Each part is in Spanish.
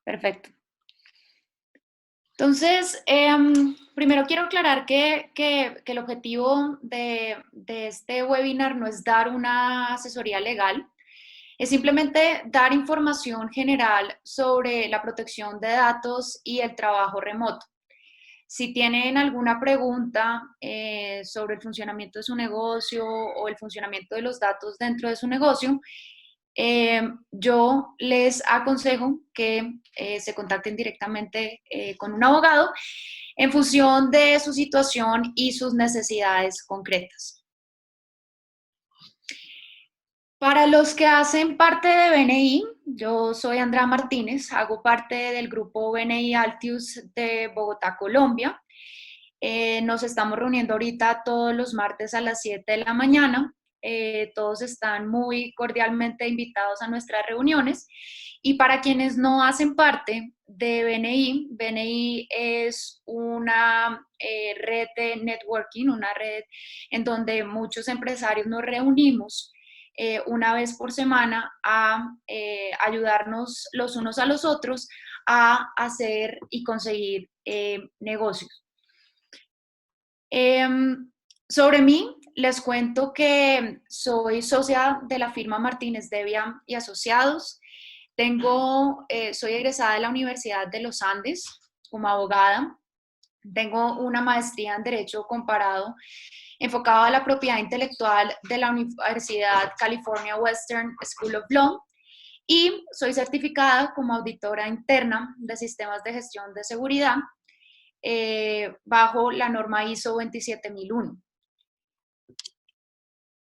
Perfecto. Entonces, primero quiero aclarar que el objetivo de este webinar no es dar una asesoría legal, es simplemente dar información general sobre la protección de datos y el trabajo remoto. Si tienen alguna pregunta sobre el funcionamiento de su negocio o el funcionamiento de los datos dentro de su negocio, yo les aconsejo que se contacten directamente con un abogado en función de su situación y sus necesidades concretas. Para los que hacen parte de BNI, yo soy Andrea Martínez, hago parte del grupo BNI Altius de Bogotá, Colombia. Nos estamos reuniendo ahorita todos los martes a las 7 de la mañana. Todos están muy cordialmente invitados a nuestras reuniones. Y para quienes no hacen parte de BNI, BNI es una red de networking, una red en donde muchos empresarios nos reunimos una vez por semana a ayudarnos los unos a los otros a hacer y conseguir negocios. Sobre mí, les cuento que soy socia de la firma Martínez Devian y Asociados. Soy egresada de la Universidad de los Andes como abogada. Tengo una maestría en Derecho Comparado enfocado a la propiedad intelectual de la Universidad California Western School of Law y soy certificada como auditora interna de sistemas de gestión de seguridad bajo la norma ISO 27001.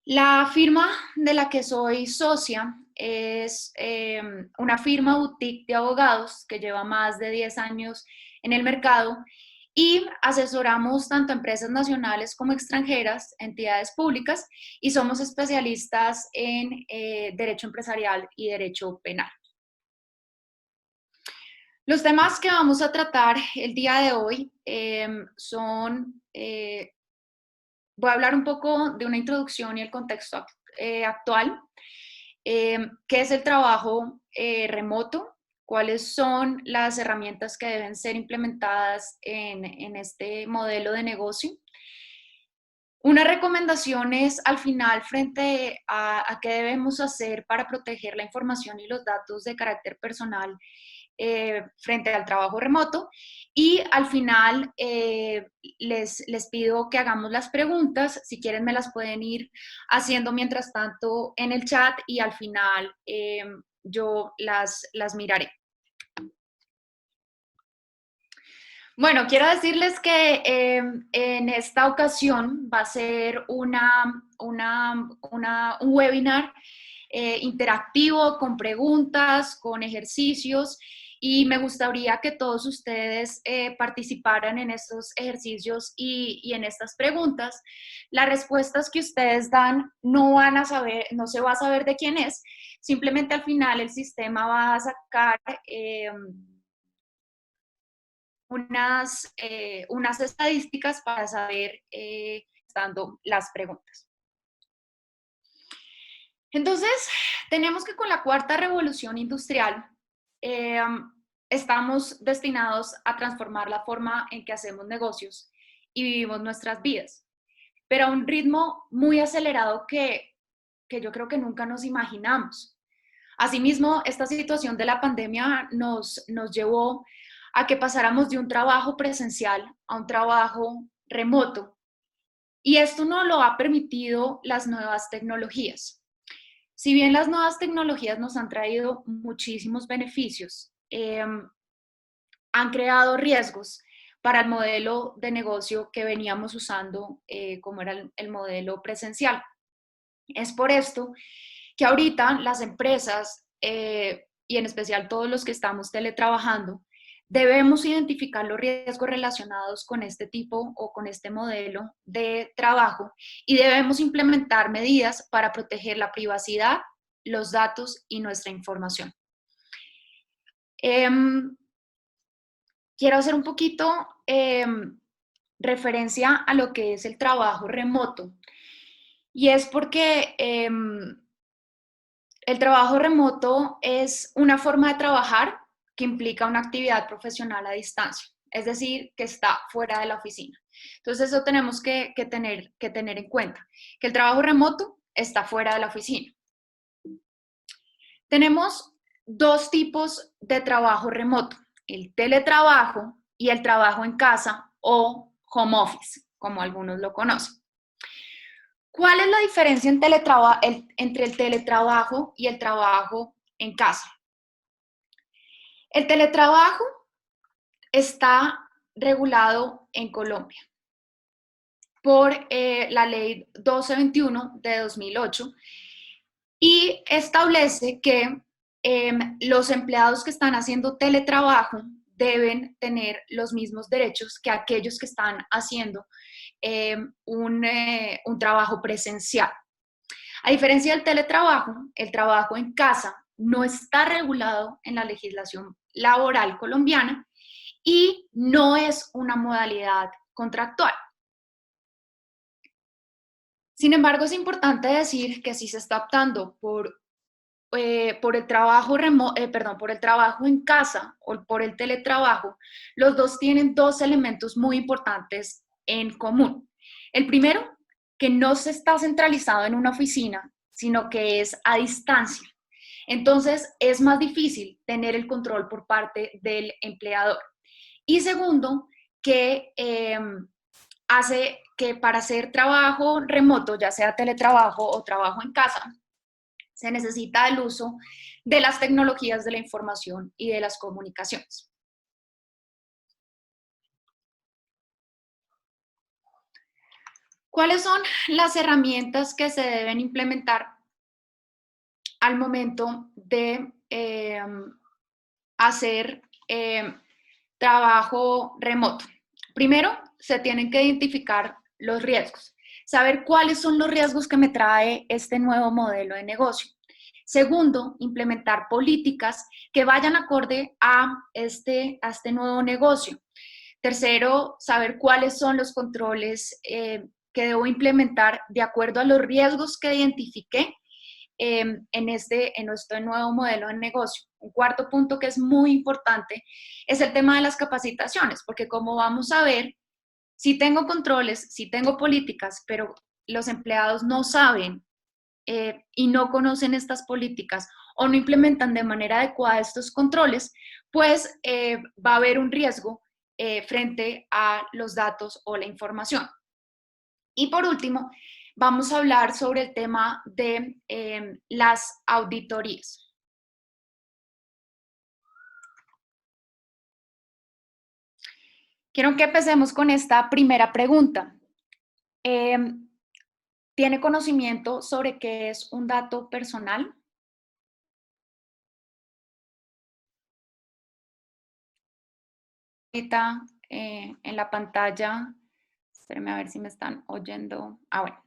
La firma de la que soy socia es una firma boutique de abogados que lleva más de 10 años en el mercado y asesoramos tanto empresas nacionales como extranjeras, entidades públicas y somos especialistas en derecho empresarial y derecho penal. Los temas que vamos a tratar el día de hoy son voy a hablar un poco de una introducción y el contexto actual. ¿Qué es el trabajo remoto? ¿Cuáles son las herramientas que deben ser implementadas en este modelo de negocio? Unas recomendaciones al final frente a qué debemos hacer para proteger la información y los datos de carácter personal frente al trabajo remoto. Y al final les pido que hagamos las preguntas. Si quieren me las pueden ir haciendo mientras tanto en el chat y al final yo las miraré. Bueno, quiero decirles que en esta ocasión va a ser un webinar interactivo con preguntas, con ejercicios y me gustaría que todos ustedes participaran en estos ejercicios y en estas preguntas. Las respuestas que ustedes dan no van a saber, no se va a saber de quién es, simplemente al final el sistema va a sacar unas estadísticas para saber dando las preguntas. Entonces, tenemos que con la cuarta revolución industrial estamos destinados a transformar la forma en que hacemos negocios y vivimos nuestras vidas, pero a un ritmo muy acelerado que yo creo que nunca nos imaginamos. Asimismo, esta situación de la pandemia nos llevó a que pasáramos de un trabajo presencial a un trabajo remoto. Y esto nos lo ha permitido las nuevas tecnologías. Si bien las nuevas tecnologías nos han traído muchísimos beneficios, han creado riesgos para el modelo de negocio que veníamos usando como era el modelo presencial. Es por esto que ahorita las empresas, y en especial todos los que estamos teletrabajando, debemos identificar los riesgos relacionados con este tipo o con este modelo de trabajo y debemos implementar medidas para proteger la privacidad, los datos y nuestra información. Quiero hacer un poquito referencia a lo que es el trabajo remoto y es porque el trabajo remoto es una forma de trabajar que implica una actividad profesional a distancia, es decir, que está fuera de la oficina. Entonces eso tenemos que tener en cuenta, que el trabajo remoto está fuera de la oficina. Tenemos dos tipos de trabajo remoto, el teletrabajo y el trabajo en casa o home office, como algunos lo conocen. ¿Cuál es la diferencia entre el teletrabajo y el trabajo en casa? El teletrabajo está regulado en Colombia por la ley 1221 de 2008 y establece que los empleados que están haciendo teletrabajo deben tener los mismos derechos que aquellos que están haciendo un trabajo presencial. A diferencia del teletrabajo, el trabajo en casa no está regulado en la legislación laboral colombiana y no es una modalidad contractual. Sin embargo, es importante decir que si se está optando por el trabajo por el trabajo en casa o por el teletrabajo, los dos tienen dos elementos muy importantes en común. El primero, que no se está centralizado en una oficina, sino que es a distancia. Entonces, es más difícil tener el control por parte del empleador. Y segundo, que hace que para hacer trabajo remoto, ya sea teletrabajo o trabajo en casa, se necesita el uso de las tecnologías de la información y de las comunicaciones. ¿Cuáles son las herramientas que se deben implementar al momento de hacer trabajo remoto? Primero, se tienen que identificar los riesgos, saber cuáles son los riesgos que me trae este nuevo modelo de negocio. Segundo, implementar políticas que vayan acorde a este nuevo negocio. Tercero, saber cuáles son los controles que debo implementar de acuerdo a los riesgos que identifiqué en este nuevo modelo de negocio. Un cuarto punto que es muy importante es el tema de las capacitaciones, porque como vamos a ver, si tengo controles, si tengo políticas, pero los empleados no saben y no conocen estas políticas o no implementan de manera adecuada estos controles, pues va a haber un riesgo frente a los datos o la información. Y por último, vamos a hablar sobre el tema de las auditorías. Quiero que empecemos con esta primera pregunta. ¿Tiene conocimiento sobre qué es un dato personal? Ahorita en la pantalla, espérenme a ver si me están oyendo. Ah, bueno.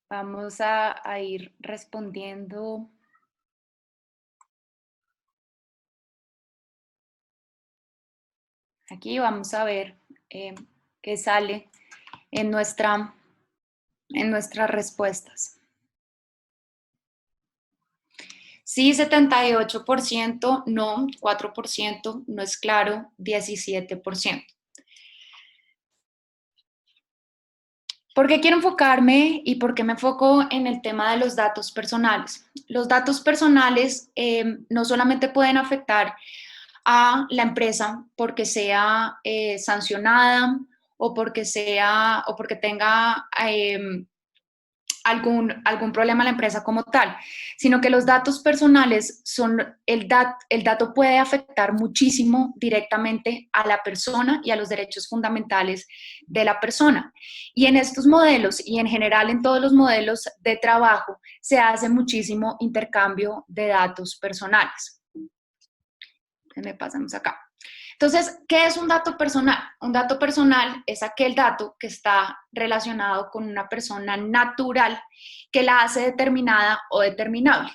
Vamos a ir respondiendo. Aquí vamos a ver qué sale en nuestras respuestas. Sí, 78%, no, 4%, no es claro, 17%. ¿Por qué quiero enfocarme y por qué me enfoco en el tema de los datos personales? Los datos personales no solamente pueden afectar a la empresa porque sea sancionada o porque tenga algún problema a la empresa como tal, sino que los datos personales el dato puede afectar muchísimo directamente a la persona y a los derechos fundamentales de la persona. Y en estos modelos y en general en todos los modelos de trabajo se hace muchísimo intercambio de datos personales. Pasamos acá. Entonces, ¿qué es un dato personal? Un dato personal es aquel dato que está relacionado con una persona natural que la hace determinada o determinable.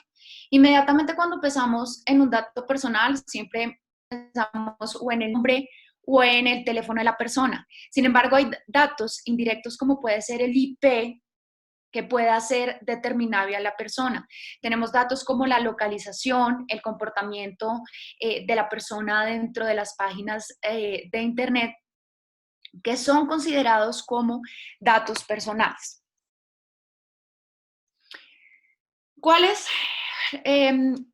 Inmediatamente cuando empezamos en un dato personal, siempre pensamos o en el nombre o en el teléfono de la persona. Sin embargo, hay datos indirectos como puede ser el IP, que pueda ser determinable a la persona. Tenemos datos como la localización, el comportamiento de la persona dentro de las páginas de Internet, que son considerados como datos personales. ¿Cuáles?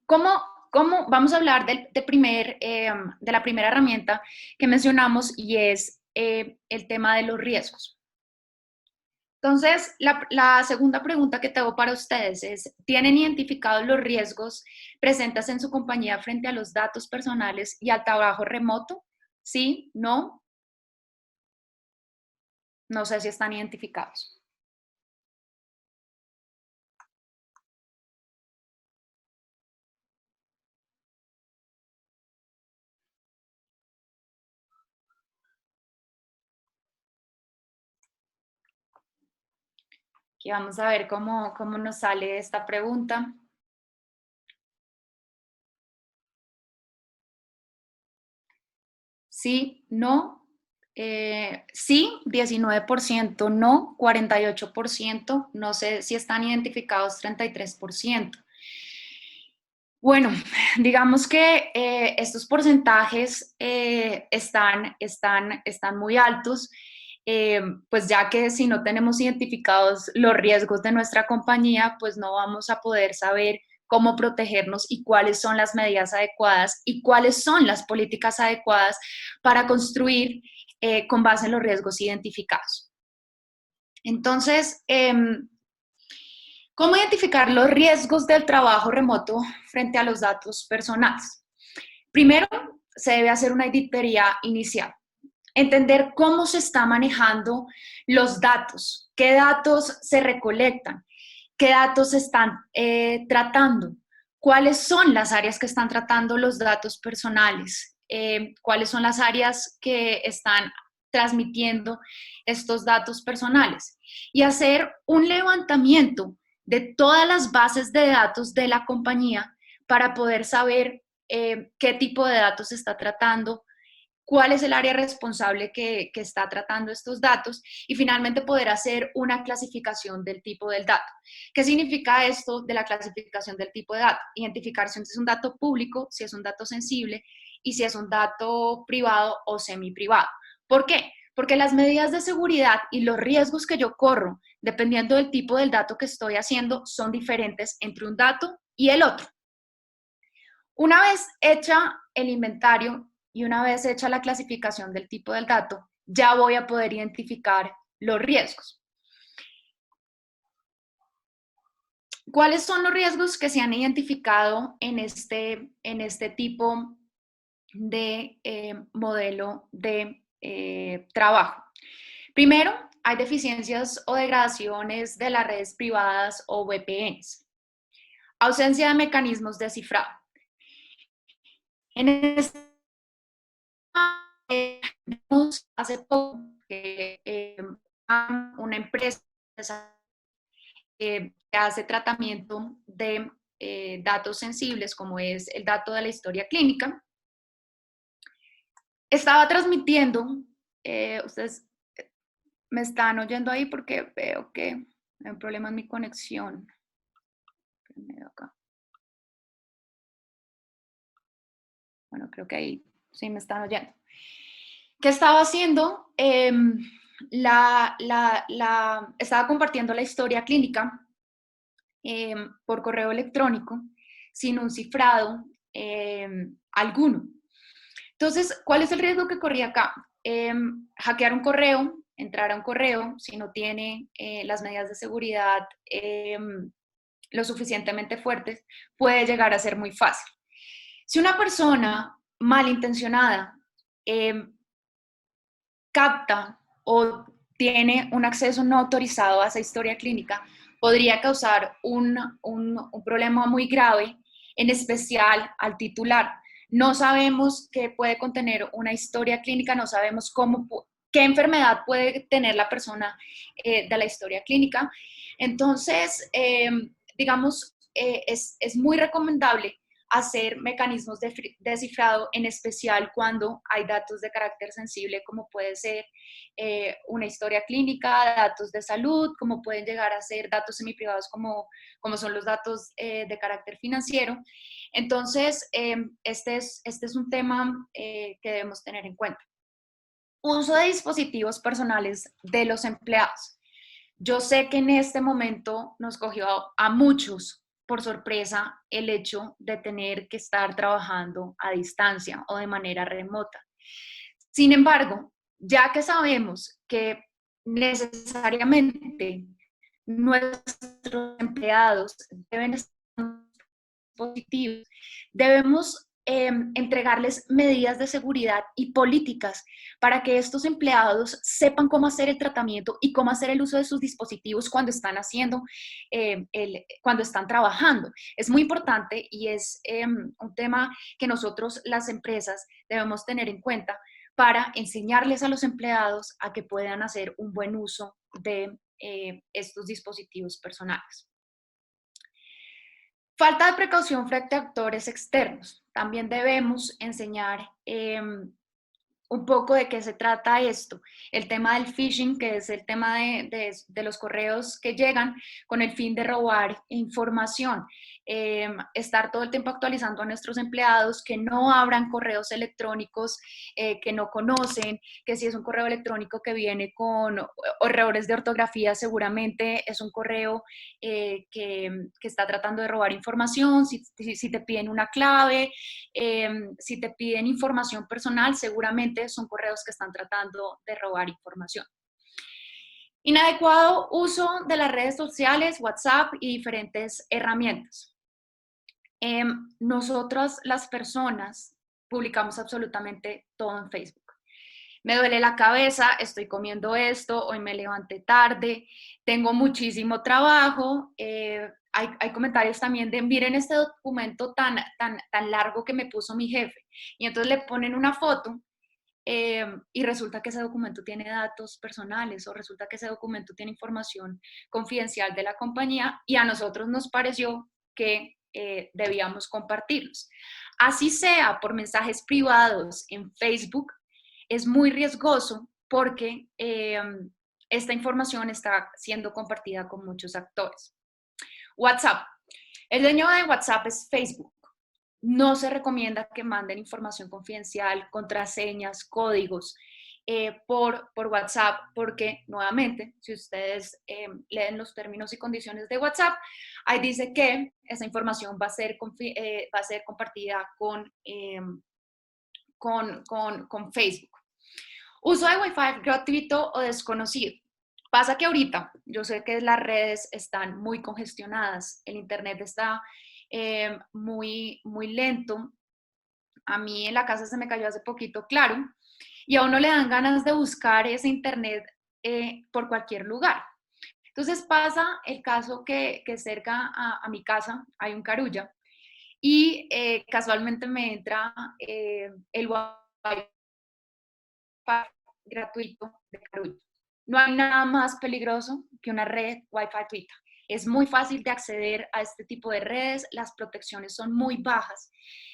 ¿Cómo vamos a hablar de la primera herramienta que mencionamos y es el tema de los riesgos? Entonces, la segunda pregunta que tengo para ustedes es, ¿tienen identificados los riesgos presentes en su compañía frente a los datos personales y al trabajo remoto? ¿Sí? ¿No? No sé si están identificados. Aquí vamos a ver cómo nos sale esta pregunta. Sí, no. Sí, 19%, no, 48%, no sé si están identificados 33%. Bueno, digamos que estos porcentajes están muy altos, pues ya que si no tenemos identificados los riesgos de nuestra compañía, pues no vamos a poder saber cómo protegernos y cuáles son las medidas adecuadas y cuáles son las políticas adecuadas para construir con base en los riesgos identificados. Entonces, ¿cómo identificar los riesgos del trabajo remoto frente a los datos personales? Primero, se debe hacer una auditoría inicial. Entender cómo se está manejando los datos, qué datos se recolectan, qué datos se están tratando, cuáles son las áreas que están tratando los datos personales, cuáles son las áreas que están transmitiendo estos datos personales y hacer un levantamiento de todas las bases de datos de la compañía para poder saber qué tipo de datos se está tratando, cuál es el área responsable que está tratando estos datos y finalmente poder hacer una clasificación del tipo del dato. ¿Qué significa esto de la clasificación del tipo de dato? Identificar si es un dato público, si es un dato sensible y si es un dato privado o semi-privado. ¿Por qué? Porque las medidas de seguridad y los riesgos que yo corro, dependiendo del tipo del dato que estoy haciendo, son diferentes entre un dato y el otro. Una vez hecha el inventario y una vez hecha la clasificación del tipo del dato, ya voy a poder identificar los riesgos. ¿Cuáles son los riesgos que se han identificado en este tipo de modelo de trabajo? Primero, hay deficiencias o degradaciones de las redes privadas o VPNs. Ausencia de mecanismos de cifrado. En este hace poco que una empresa que hace tratamiento de datos sensibles, como es el dato de la historia clínica, estaba transmitiendo, ustedes me están oyendo ahí porque veo que hay un problema en mi conexión. Acá. Bueno, creo que ahí sí me están oyendo. ¿Qué estaba haciendo? Estaba compartiendo la historia clínica por correo electrónico sin un cifrado alguno. Entonces, ¿cuál es el riesgo que corría acá? Hackear un correo, entrar a un correo, si no tiene las medidas de seguridad lo suficientemente fuertes, puede llegar a ser muy fácil. Si una persona malintencionada capta o tiene un acceso no autorizado a esa historia clínica, podría causar un problema muy grave, en especial al titular. No sabemos qué puede contener una historia clínica, no sabemos qué enfermedad puede tener la persona de la historia clínica. Entonces, digamos, es muy recomendable hacer mecanismos de cifrado, en especial cuando hay datos de carácter sensible, como puede ser una historia clínica, datos de salud, como pueden llegar a ser datos semiprivados como son los datos de carácter financiero. Entonces, este es un tema que debemos tener en cuenta. Uso de dispositivos personales de los empleados. Yo sé que en este momento nos cogió a muchos por sorpresa el hecho de tener que estar trabajando a distancia o de manera remota. Sin embargo, ya que sabemos que necesariamente nuestros empleados deben estar positivos, debemos entregarles medidas de seguridad y políticas para que estos empleados sepan cómo hacer el tratamiento y cómo hacer el uso de sus dispositivos cuando están cuando están trabajando. Es muy importante y es un tema que nosotros, las empresas, debemos tener en cuenta para enseñarles a los empleados a que puedan hacer un buen uso de estos dispositivos personales. Falta de precaución frente a actores externos. También debemos enseñar un poco de qué se trata esto. El tema del phishing, que es el tema de los correos que llegan con el fin de robar información. Estar todo el tiempo actualizando a nuestros empleados, que no abran correos electrónicos que no conocen, que si es un correo electrónico que viene con errores de ortografía, seguramente es un correo que está tratando de robar información. Si te piden una clave, si te piden información personal, seguramente son correos que están tratando de robar información. Inadecuado uso de las redes sociales, WhatsApp y diferentes herramientas. Nosotros, las personas, publicamos absolutamente todo en Facebook. Me duele la cabeza, estoy comiendo esto, hoy me levanté tarde, tengo muchísimo trabajo. Hay comentarios también de, miren este documento tan largo que me puso mi jefe. Y entonces le ponen una foto y resulta que ese documento tiene datos personales o resulta que ese documento tiene información confidencial de la compañía y a nosotros nos pareció que debíamos compartirlos. Así sea por mensajes privados en Facebook, es muy riesgoso porque esta información está siendo compartida con muchos actores. WhatsApp. El dueño de WhatsApp es Facebook. No se recomienda que manden información confidencial, contraseñas, códigos por WhatsApp, porque nuevamente, si ustedes leen los términos y condiciones de WhatsApp, ahí dice que esa información va a ser compartida con Facebook. Uso de Wi-Fi gratuito o desconocido. Pasa que ahorita, yo sé que las redes están muy congestionadas, el internet está muy lento. A mí en la casa se me cayó hace poquito, claro, y a uno le dan ganas de buscar ese internet por cualquier lugar. Entonces pasa el caso que cerca a mi casa hay un Carulla y casualmente me entra el Wi-Fi gratuito de Carulla. No hay nada más peligroso que una red Wi-Fi gratuita. Es muy fácil de acceder a este tipo de redes, las protecciones son muy bajas.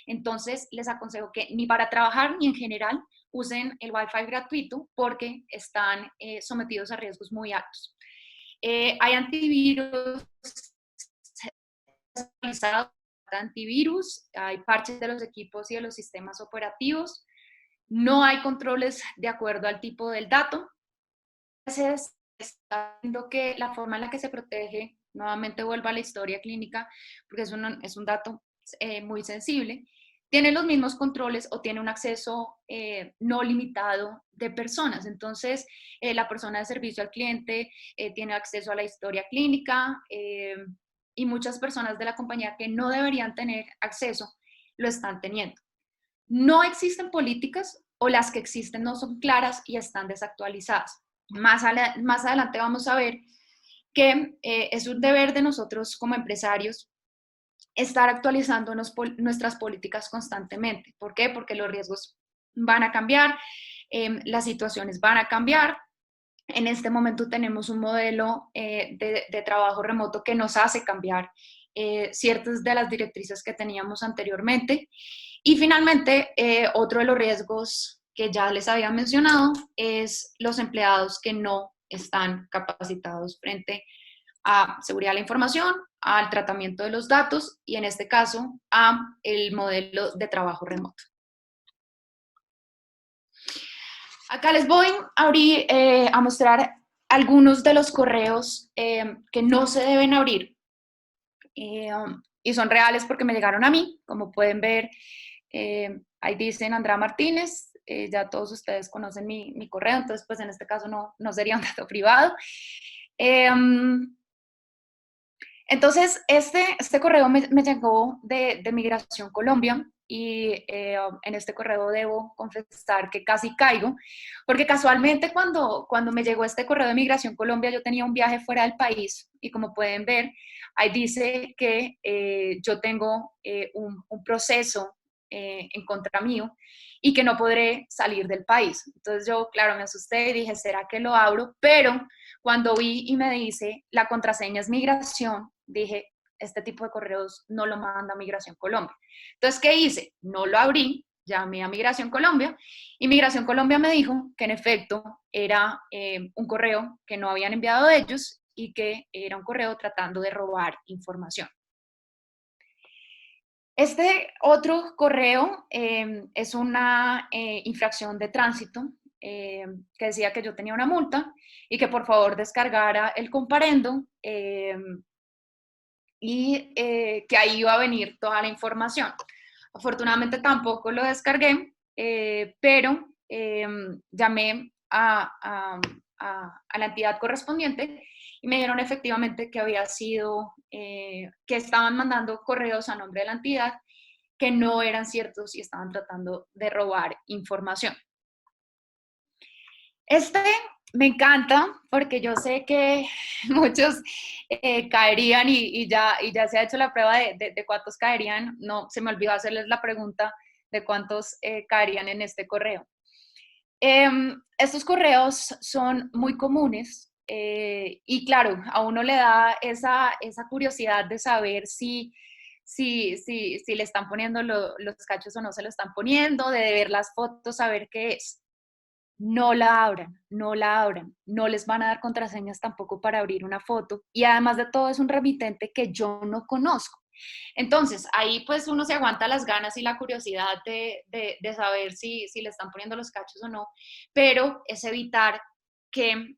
Entonces, les aconsejo que ni para trabajar ni en general usen el Wi-Fi gratuito porque están sometidos a riesgos muy altos. Hay antivirus antivirus, hay parches de los equipos y de los sistemas operativos. No hay controles de acuerdo al tipo del dato. Entonces, está viendo que la forma en la que se protege, nuevamente vuelvo a la historia clínica, porque es un dato muy sensible, tiene los mismos controles o tiene un acceso no limitado de personas. Entonces, la persona de servicio al cliente tiene acceso a la historia clínica y muchas personas de la compañía que no deberían tener acceso lo están teniendo. No existen políticas o las que existen no son claras y están desactualizadas. Más adelante vamos a ver que es un deber de nosotros como empresarios estar actualizando nuestras políticas constantemente. ¿Por qué? Porque los riesgos van a cambiar, las situaciones van a cambiar. En este momento tenemos un modelo de trabajo remoto que nos hace cambiar ciertas de las directrices que teníamos anteriormente. Y finalmente, otro de los riesgos que ya les había mencionado es los empleados que no están capacitados frente a seguridad de la información, al tratamiento de los datos y en este caso a el modelo de trabajo remoto. Acá les voy a abrir, a mostrar algunos de los correos que no se deben abrir y son reales porque me llegaron a mí. Como pueden ver, ahí dicen Andrea Martínez, ya todos ustedes conocen mi correo, entonces pues en este caso no sería un dato privado. Entonces, este correo me llegó de Migración Colombia y en este correo debo confesar que casi caigo, porque casualmente cuando me llegó este correo de Migración Colombia yo tenía un viaje fuera del país y como pueden ver, ahí dice que yo tengo un proceso en contra mío y que no podré salir del país. Entonces yo, claro, me asusté y dije, ¿será que lo abro? Pero cuando vi y me dice, la contraseña es migración, dije, este tipo de correos no lo manda Migración Colombia. Entonces, ¿qué hice? No lo abrí, llamé a Migración Colombia y Migración Colombia me dijo que en efecto era un correo que no habían enviado ellos y que era un correo tratando de robar información. Este otro correo es una infracción de tránsito que decía que yo tenía una multa y que por favor descargara el comparendo y que ahí iba a venir toda la información. Afortunadamente tampoco lo descargué, pero llamé a la entidad correspondiente y me dijeron efectivamente que había sido, que estaban mandando correos a nombre de la entidad que no eran ciertos y estaban tratando de robar información. Este me encanta porque yo sé que muchos caerían y ya se ha hecho la prueba de cuántos caerían. No, se me olvidó hacerles la pregunta de cuántos caerían en este correo. Estos correos son muy comunes y claro, a uno le da esa curiosidad de saber si le están poniendo los cachos o no se lo están poniendo, de ver las fotos, saber qué es. No la abran, no la abran, no les van a dar contraseñas tampoco para abrir una foto y además de todo es un remitente que yo no conozco. Entonces, ahí pues uno se aguanta las ganas y la curiosidad de saber si le están poniendo los cachos o no, pero es evitar que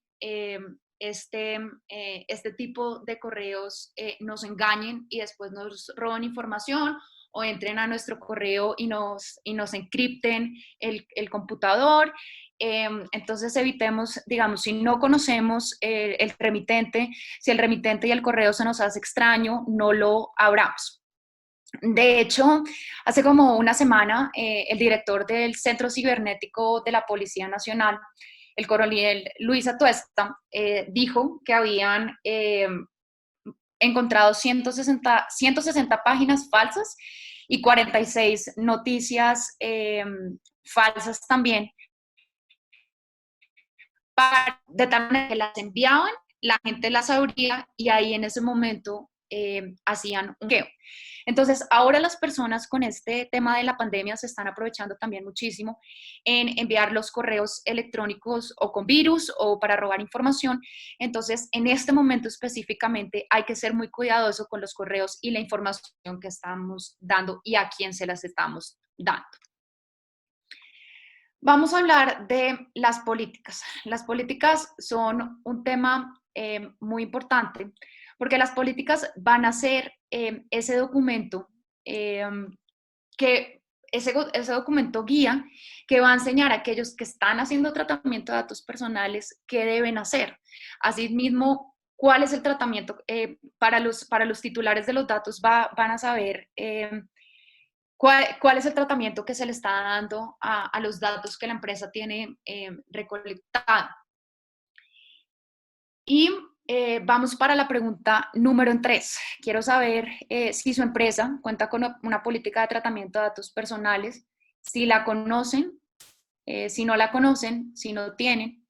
este tipo de correos nos engañen y después nos roben información o entren a nuestro correo y nos encripten el computador. Entonces evitemos, digamos, si no conocemos el remitente, si el remitente y el correo se nos hace extraño, no lo abramos. De hecho, hace como una semana, el director del Centro Cibernético de la Policía Nacional, el coronel Luis Atuesta, dijo que habían encontrado 160 páginas falsas y 46 noticias falsas también, de tal manera que las enviaban, la gente las abría y ahí en ese momento hacían un hackeo. Entonces, ahora las personas con este tema de la pandemia se están aprovechando también muchísimo en enviar los correos electrónicos o con virus o para robar información. Entonces, en este momento específicamente hay que ser muy cuidadoso con los correos y la información que estamos dando y a quién se las estamos dando. Vamos a hablar de las políticas. Las políticas son un tema muy importante porque las políticas van a ser ese documento que ese documento guía que va a enseñar a aquellos que están haciendo tratamiento de datos personales qué deben hacer. Asimismo, cuál es el tratamiento para los titulares de los datos van a saber ¿cuál es el tratamiento que se le está dando a los datos que la empresa tiene recolectado? Y vamos para la pregunta número 3. Quiero saber si su empresa cuenta con una política de tratamiento de datos personales, si la conocen, si no la conocen, si no tienen.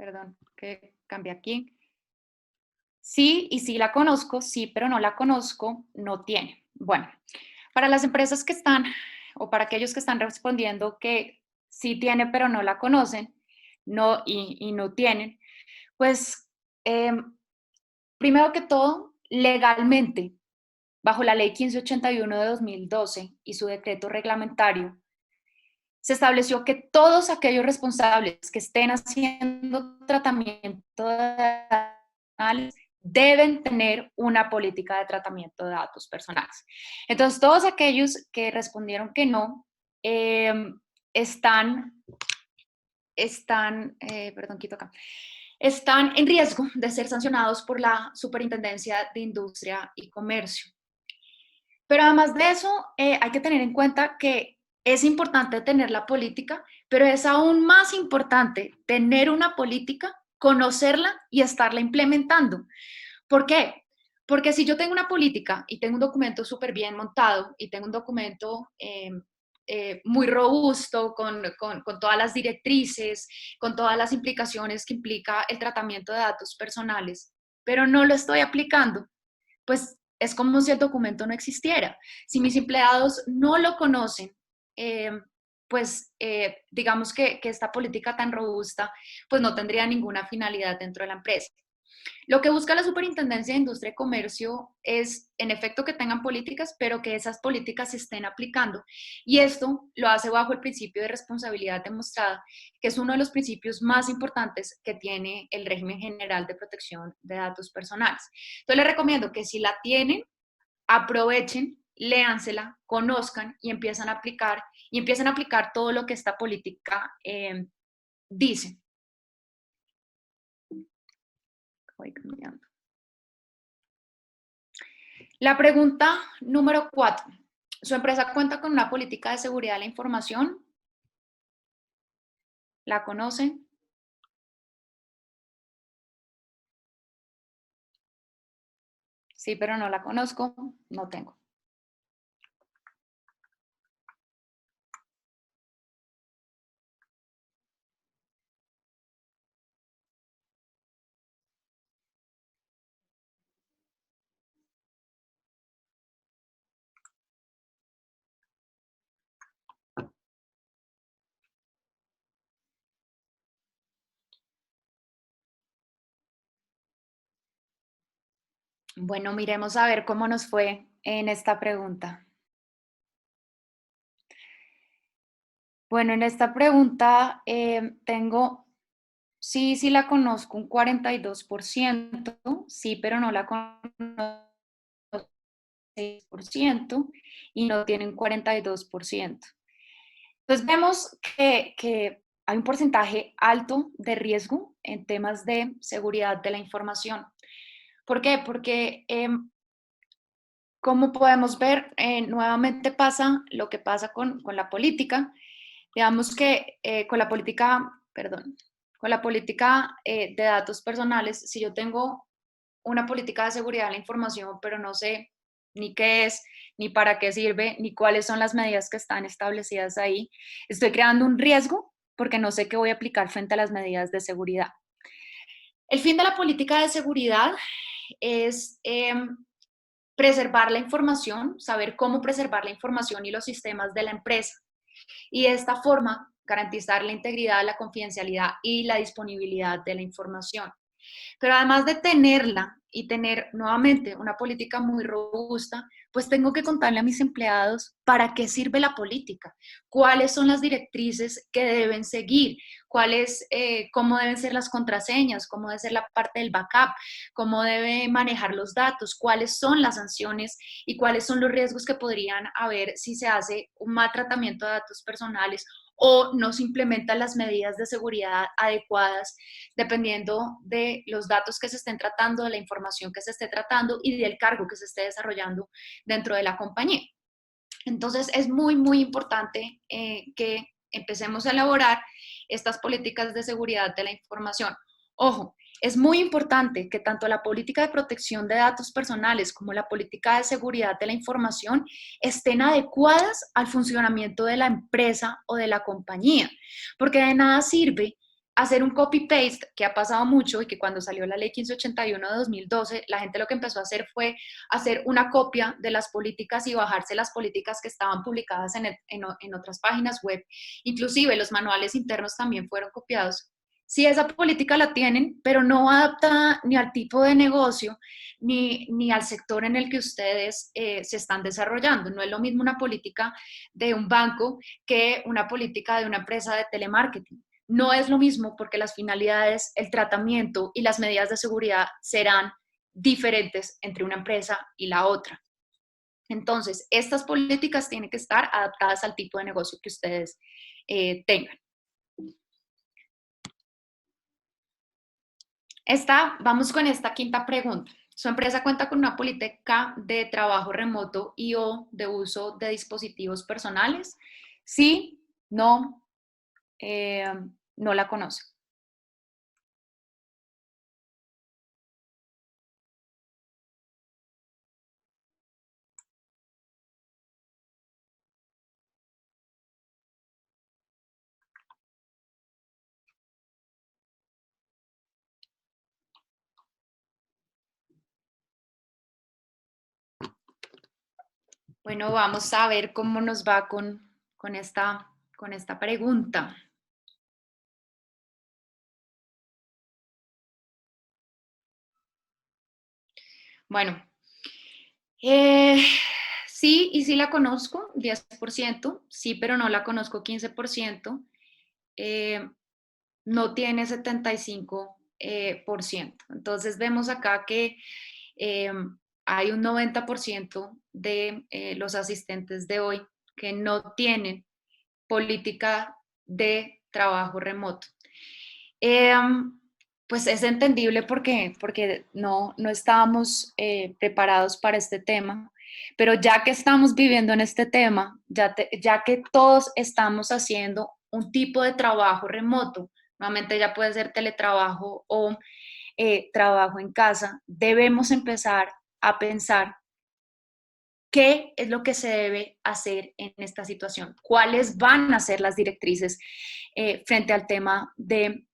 perdón, que cambié aquí. Sí y sí la conozco, sí, pero no la conozco, no tiene. Bueno, para las empresas que están, o para aquellos que están respondiendo que sí tiene, pero no la conocen, no, y no tienen, pues primero que todo, legalmente, bajo la Ley 1581 de 2012 y su decreto reglamentario, se estableció que todos aquellos responsables que estén haciendo tratamiento de datos deben tener una política de tratamiento de datos personales. Entonces, todos aquellos que respondieron que no, eh, están, perdón, quito acá, están en riesgo de ser sancionados por la Superintendencia de Industria y Comercio. Pero además de eso, hay que tener en cuenta que es importante tener la política, pero es aún más importante tener una política, conocerla y estarla implementando. ¿Por qué? Porque si yo tengo una política y tengo un documento súper bien montado y tengo un documento muy robusto con todas las directrices, con todas las implicaciones que implica el tratamiento de datos personales, pero no lo estoy aplicando, pues es como si el documento no existiera. Si mis empleados no lo conocen, eh, pues digamos que esta política tan robusta, pues no tendría ninguna finalidad dentro de la empresa. Lo que busca la Superintendencia de Industria y Comercio es, en efecto, que tengan políticas, pero que esas políticas se estén aplicando. Y esto lo hace bajo el principio de responsabilidad demostrada, que es uno de los principios más importantes que tiene el régimen general de protección de datos personales. Entonces, les recomiendo que si la tienen, aprovechen, léansela, conozcan y empiezan a aplicar todo lo que esta política dice. Voy cambiando. La pregunta número 4. ¿Su empresa cuenta con una política de seguridad de la información? ¿La conocen? Sí, pero no la conozco, no tengo. Bueno, miremos a ver cómo nos fue en esta pregunta. Bueno, en esta pregunta tengo, sí, sí la conozco un 42%, sí, pero no la conozco 6% y no tiene un 42%. Entonces vemos que hay un porcentaje alto de riesgo en temas de seguridad de la información. ¿Por qué? Porque como podemos ver, nuevamente pasa lo que pasa con la política. Digamos que con la política, perdón, con la política de datos personales, si yo tengo una política de seguridad de la información, pero no sé ni qué es, ni para qué sirve, ni cuáles son las medidas que están establecidas ahí, estoy creando un riesgo porque no sé qué voy a aplicar frente a las medidas de seguridad. El fin de la política de seguridad es preservar la información, saber cómo preservar la información y los sistemas de la empresa y de esta forma garantizar la integridad, la confidencialidad y la disponibilidad de la información. Pero además de tenerla y tener nuevamente una política muy robusta, pues tengo que contarle a mis empleados para qué sirve la política, cuáles son las directrices que deben seguir, cómo deben ser las contraseñas, cómo debe ser la parte del backup, cómo debe manejar los datos, cuáles son las sanciones y cuáles son los riesgos que podrían haber si se hace un mal tratamiento de datos personales o no se implementan las medidas de seguridad adecuadas dependiendo de los datos que se estén tratando, de la información que se esté tratando y del cargo que se esté desarrollando dentro de la compañía. Entonces, es muy, muy importante que empecemos a elaborar estas políticas de seguridad de la información. Ojo, es muy importante que tanto la política de protección de datos personales como la política de seguridad de la información estén adecuadas al funcionamiento de la empresa o de la compañía, porque de nada sirve hacer un copy-paste, que ha pasado mucho y que cuando salió la ley 1581 de 2012, la gente lo que empezó a hacer fue hacer una copia de las políticas y bajarse las políticas que estaban publicadas en otras páginas web. Inclusive los manuales internos también fueron copiados. Si esa política la tienen, pero no adaptada ni al tipo de negocio, ni al sector en el que ustedes se están desarrollando. No es lo mismo una política de un banco que una política de una empresa de telemarketing. No es lo mismo porque las finalidades, el tratamiento y las medidas de seguridad serán diferentes entre una empresa y la otra. Entonces, estas políticas tienen que estar adaptadas al tipo de negocio que ustedes tengan. Vamos con esta quinta pregunta. ¿Su empresa cuenta con una política de trabajo remoto y o de uso de dispositivos personales? Sí, no, eh, no la conoce. Bueno, vamos a ver cómo nos va con esta pregunta. Bueno, eh, sí y sí la conozco, 10%, sí, pero no la conozco 15%, eh, no tiene 75%. Entonces vemos acá que eh, hay un 90% de los asistentes de hoy que no tienen política de trabajo remoto. Eh, pues es entendible porque no estábamos preparados para este tema, pero ya que estamos viviendo en este tema, ya que todos estamos haciendo un tipo de trabajo remoto, nuevamente ya puede ser teletrabajo o trabajo en casa, debemos empezar a pensar qué es lo que se debe hacer en esta situación, cuáles van a ser las directrices frente al tema del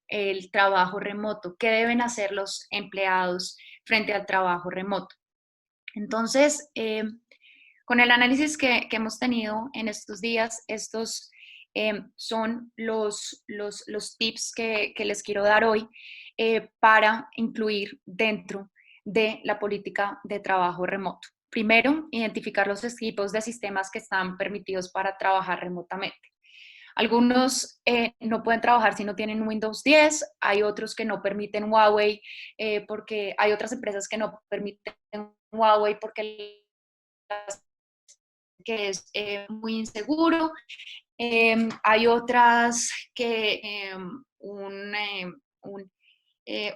trabajo remoto, qué deben hacer los empleados frente al trabajo remoto. Entonces, con el análisis que hemos tenido en estos días, estos son los tips que les quiero dar hoy para incluir dentro de la política de trabajo remoto. Primero, identificar los tipos de sistemas que están permitidos para trabajar remotamente. Algunos no pueden trabajar si no tienen Windows 10, hay otros que no permiten Huawei, porque hay otras empresas que no permiten Huawei porque que es muy inseguro. Hay otras que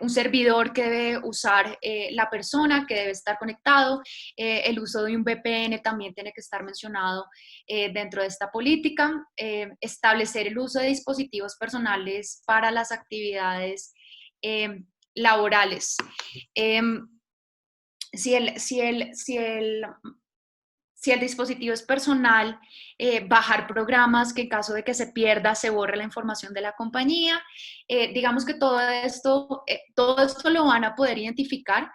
un servidor que debe usar la persona, que debe estar conectado. El uso de un VPN también tiene que estar mencionado dentro de esta política. Establecer el uso de dispositivos personales para las actividades laborales. Eh, si el dispositivo es personal, bajar programas que en caso de que se pierda se borre la información de la compañía. Digamos que todo esto lo van a poder identificar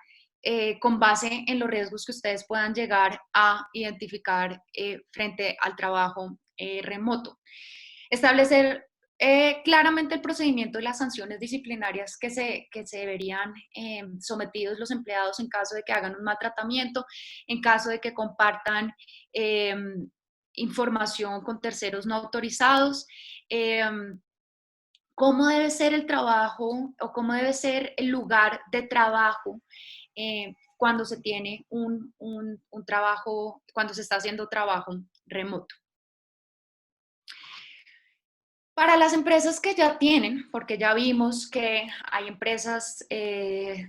con base en los riesgos que ustedes puedan llegar a identificar frente al trabajo remoto. Establecer claramente el procedimiento y las sanciones disciplinarias que se deberían sometidos los empleados en caso de que hagan un maltratamiento, en caso de que compartan eh, información con terceros no autorizados, eh, cómo debe ser el trabajo o cómo debe ser el lugar de trabajo cuando se tiene un trabajo, cuando se está haciendo trabajo remoto. Para las empresas que ya tienen, porque ya vimos que hay empresas,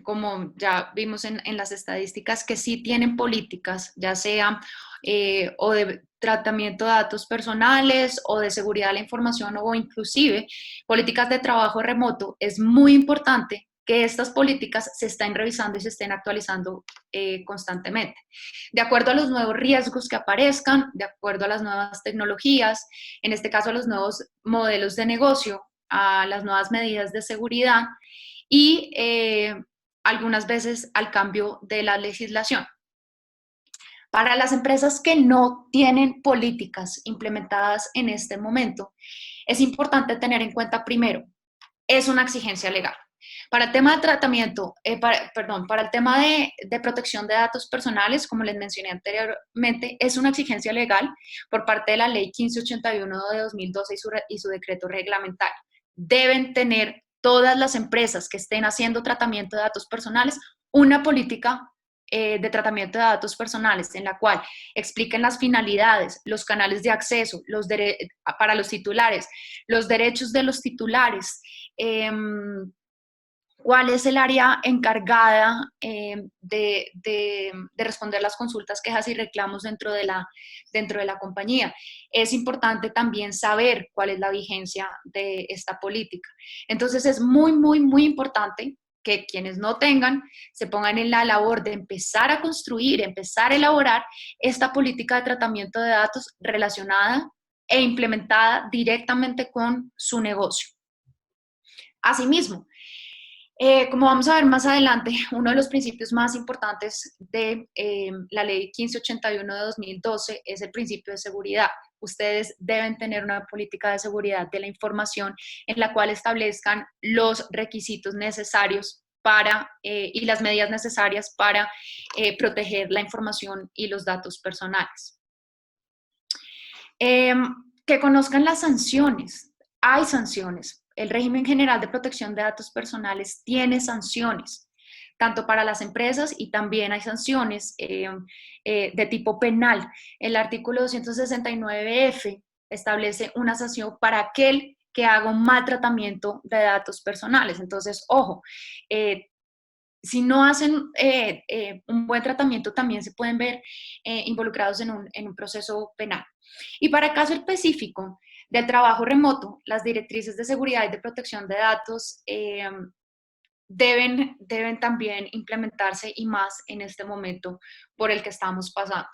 como ya vimos en las estadísticas, que sí tienen políticas, ya sea o de tratamiento de datos personales o de seguridad de la información o inclusive políticas de trabajo remoto, es muy importante que estas políticas se estén revisando y se estén actualizando constantemente. De acuerdo a los nuevos riesgos que aparezcan, de acuerdo a las nuevas tecnologías, en este caso a los nuevos modelos de negocio, a las nuevas medidas de seguridad y algunas veces al cambio de la legislación. Para las empresas que no tienen políticas implementadas en este momento, es importante tener en cuenta primero, es una exigencia legal. Para el tema de tratamiento, para el tema de protección de datos personales, como les mencioné anteriormente, es una exigencia legal por parte de la Ley 1581 de 2012 y su decreto reglamentario. Deben tener todas las empresas que estén haciendo tratamiento de datos personales una política de tratamiento de datos personales en la cual expliquen las finalidades, los canales de acceso, para los titulares, los derechos de los titulares, cuál es el área encargada de responder las consultas, quejas y reclamos dentro de la compañía. Es importante también saber cuál es la vigencia de esta política. Entonces es muy, muy, muy importante que quienes no tengan se pongan en la labor de empezar a construir, empezar a elaborar esta política de tratamiento de datos relacionada e implementada directamente con su negocio. Asimismo, como vamos a ver más adelante, uno de los principios más importantes de la Ley 1581 de 2012 es el principio de seguridad. Ustedes deben tener una política de seguridad de la información en la cual establezcan los requisitos necesarios y las medidas necesarias para proteger la información y los datos personales. Que conozcan las sanciones. Hay sanciones. El régimen general de protección de datos personales tiene sanciones, tanto para las empresas y también hay sanciones de tipo penal. El artículo 269F establece una sanción para aquel que haga un mal tratamiento de datos personales. Entonces, ojo, si no hacen un buen tratamiento, también se pueden ver involucrados en un proceso penal. Y para el caso específico del trabajo remoto, las directrices de seguridad y de protección de datos deben también implementarse y más en este momento por el que estamos pasando.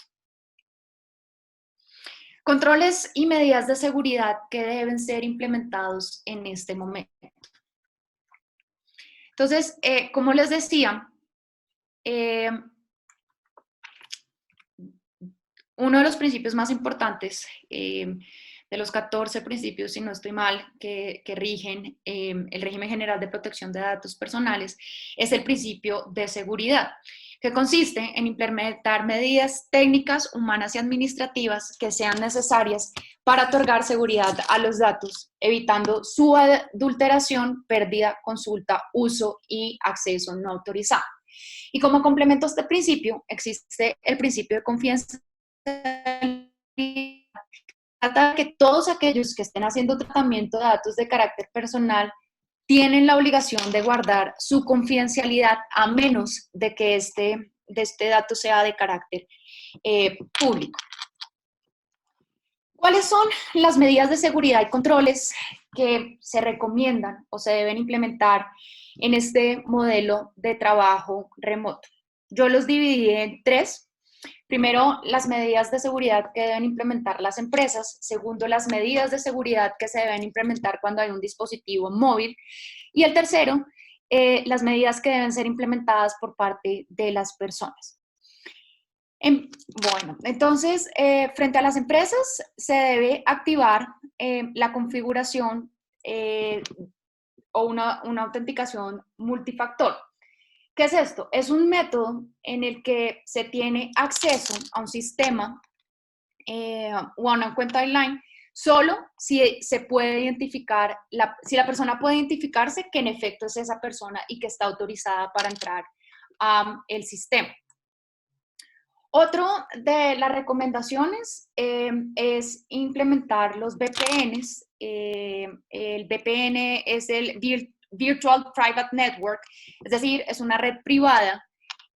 Controles y medidas de seguridad que deben ser implementados en este momento. Entonces, como les decía, uno de los principios más importantes de los 14 principios, si no estoy mal, que rigen el régimen general de protección de datos personales, es el principio de seguridad, que consiste en implementar medidas técnicas, humanas y administrativas que sean necesarias para otorgar seguridad a los datos, evitando su adulteración, pérdida, consulta, uso y acceso no autorizado. Y como complemento a este principio, existe el principio de confianza. Trata de que todos aquellos que estén haciendo tratamiento de datos de carácter personal tienen la obligación de guardar su confidencialidad a menos de que este dato sea de carácter público. ¿Cuáles son las medidas de seguridad y controles que se recomiendan o se deben implementar en este modelo de trabajo remoto? Yo los dividí en tres. Primero, las medidas de seguridad que deben implementar las empresas. Segundo, las medidas de seguridad que se deben implementar cuando hay un dispositivo móvil. Y el tercero, las medidas que deben ser implementadas por parte de las personas. Bueno, entonces, frente a las empresas se debe activar la configuración o una autenticación multifactor. ¿Qué es esto? Es un método en el que se tiene acceso a un sistema o a una cuenta online solo si se puede identificar, si la persona puede identificarse que en efecto es esa persona y que está autorizada para entrar al sistema. Otro de las recomendaciones es implementar los VPNs. El VPN es el Virtual Private Network, es decir, es una red privada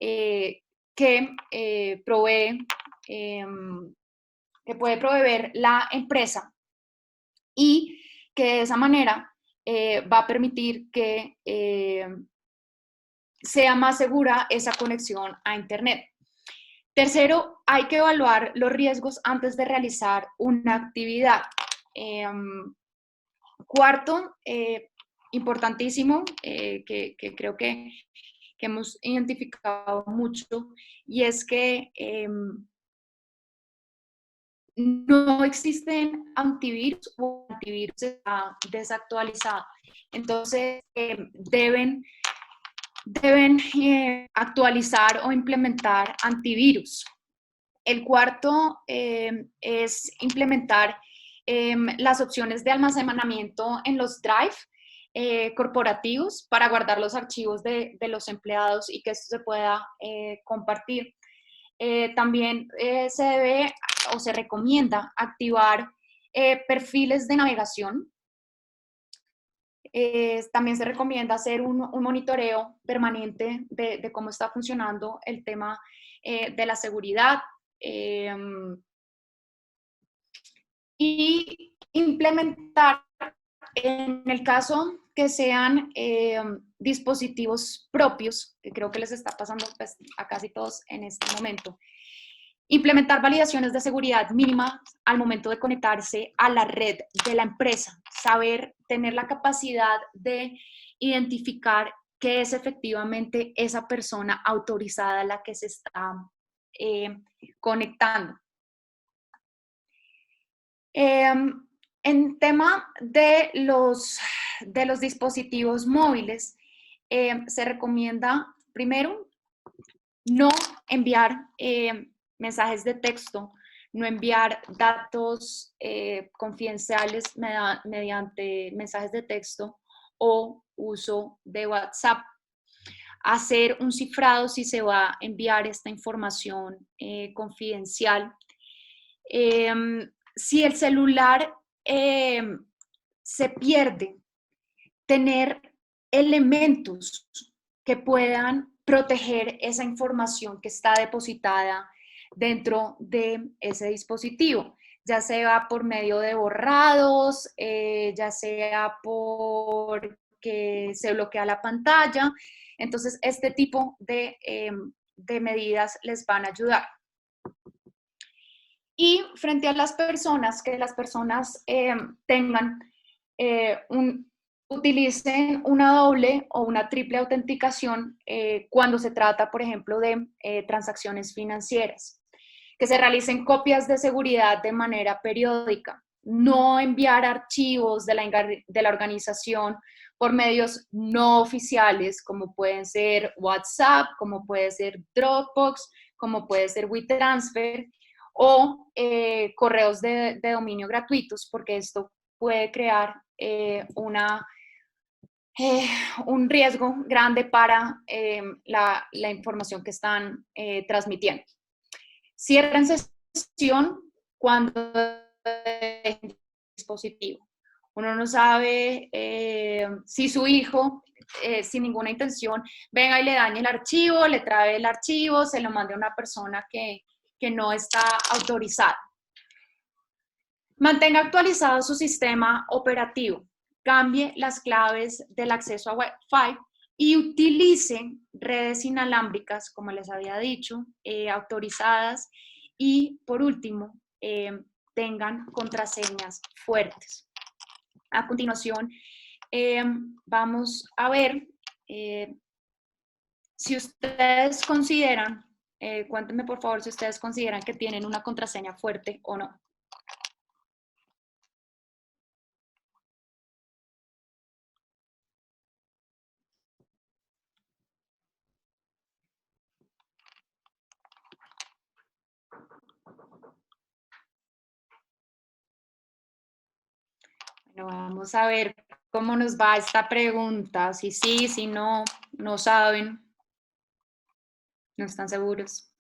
que puede proveer la empresa y que de esa manera va a permitir que sea más segura esa conexión a Internet. Tercero, hay que evaluar los riesgos antes de realizar una actividad. Cuarto, importantísimo, que creo que hemos identificado mucho, y es que no existen antivirus o antivirus está desactualizado. Entonces, deben actualizar o implementar antivirus. El cuarto es implementar las opciones de almacenamiento en los Drive corporativos para guardar los archivos de los empleados y que esto se pueda compartir. También se debe o se recomienda activar perfiles de navegación. También se recomienda hacer un monitoreo permanente de cómo está funcionando el tema de la seguridad y implementar, en el caso que sean dispositivos propios, que creo que les está pasando pues, a casi todos en este momento, implementar validaciones de seguridad mínimas al momento de conectarse a la red de la empresa, saber tener la capacidad de identificar qué es efectivamente esa persona autorizada a la que se está conectando. En tema de los dispositivos móviles, se recomienda primero no enviar mensajes de texto, no enviar datos confidenciales mediante mensajes de texto o uso de WhatsApp. Hacer un cifrado si se va a enviar esta información confidencial. Si el celular se pierde, tener elementos que puedan proteger esa información que está depositada dentro de ese dispositivo, ya sea por medio de borrados, ya sea porque se bloquea la pantalla. Entonces, este tipo de medidas les van a ayudar. Y frente a las personas, que las personas tengan utilicen una doble o una triple autenticación cuando se trata, por ejemplo, de transacciones financieras. Que se realicen copias de seguridad de manera periódica. No enviar archivos de la organización por medios no oficiales, como pueden ser WhatsApp, como puede ser Dropbox, como puede ser WeTransfer, o correos de dominio gratuitos, porque esto puede crear un riesgo grande para la información que están transmitiendo. Cierren sesión cuando dejen el dispositivo. Uno no sabe si su hijo, sin ninguna intención, venga y le dañe el archivo, le trae el archivo, se lo mande a una persona que no está autorizada. Mantenga actualizado su sistema operativo. Cambie las claves del acceso a Wi-Fi y utilice redes inalámbricas, como les había dicho, autorizadas. Y por último, tengan contraseñas fuertes. A continuación, vamos a ver si ustedes consideran, cuéntenme por favor si ustedes consideran que tienen una contraseña fuerte o no. Bueno, vamos a ver cómo nos va esta pregunta. Si sí, si no, no saben, no están seguros.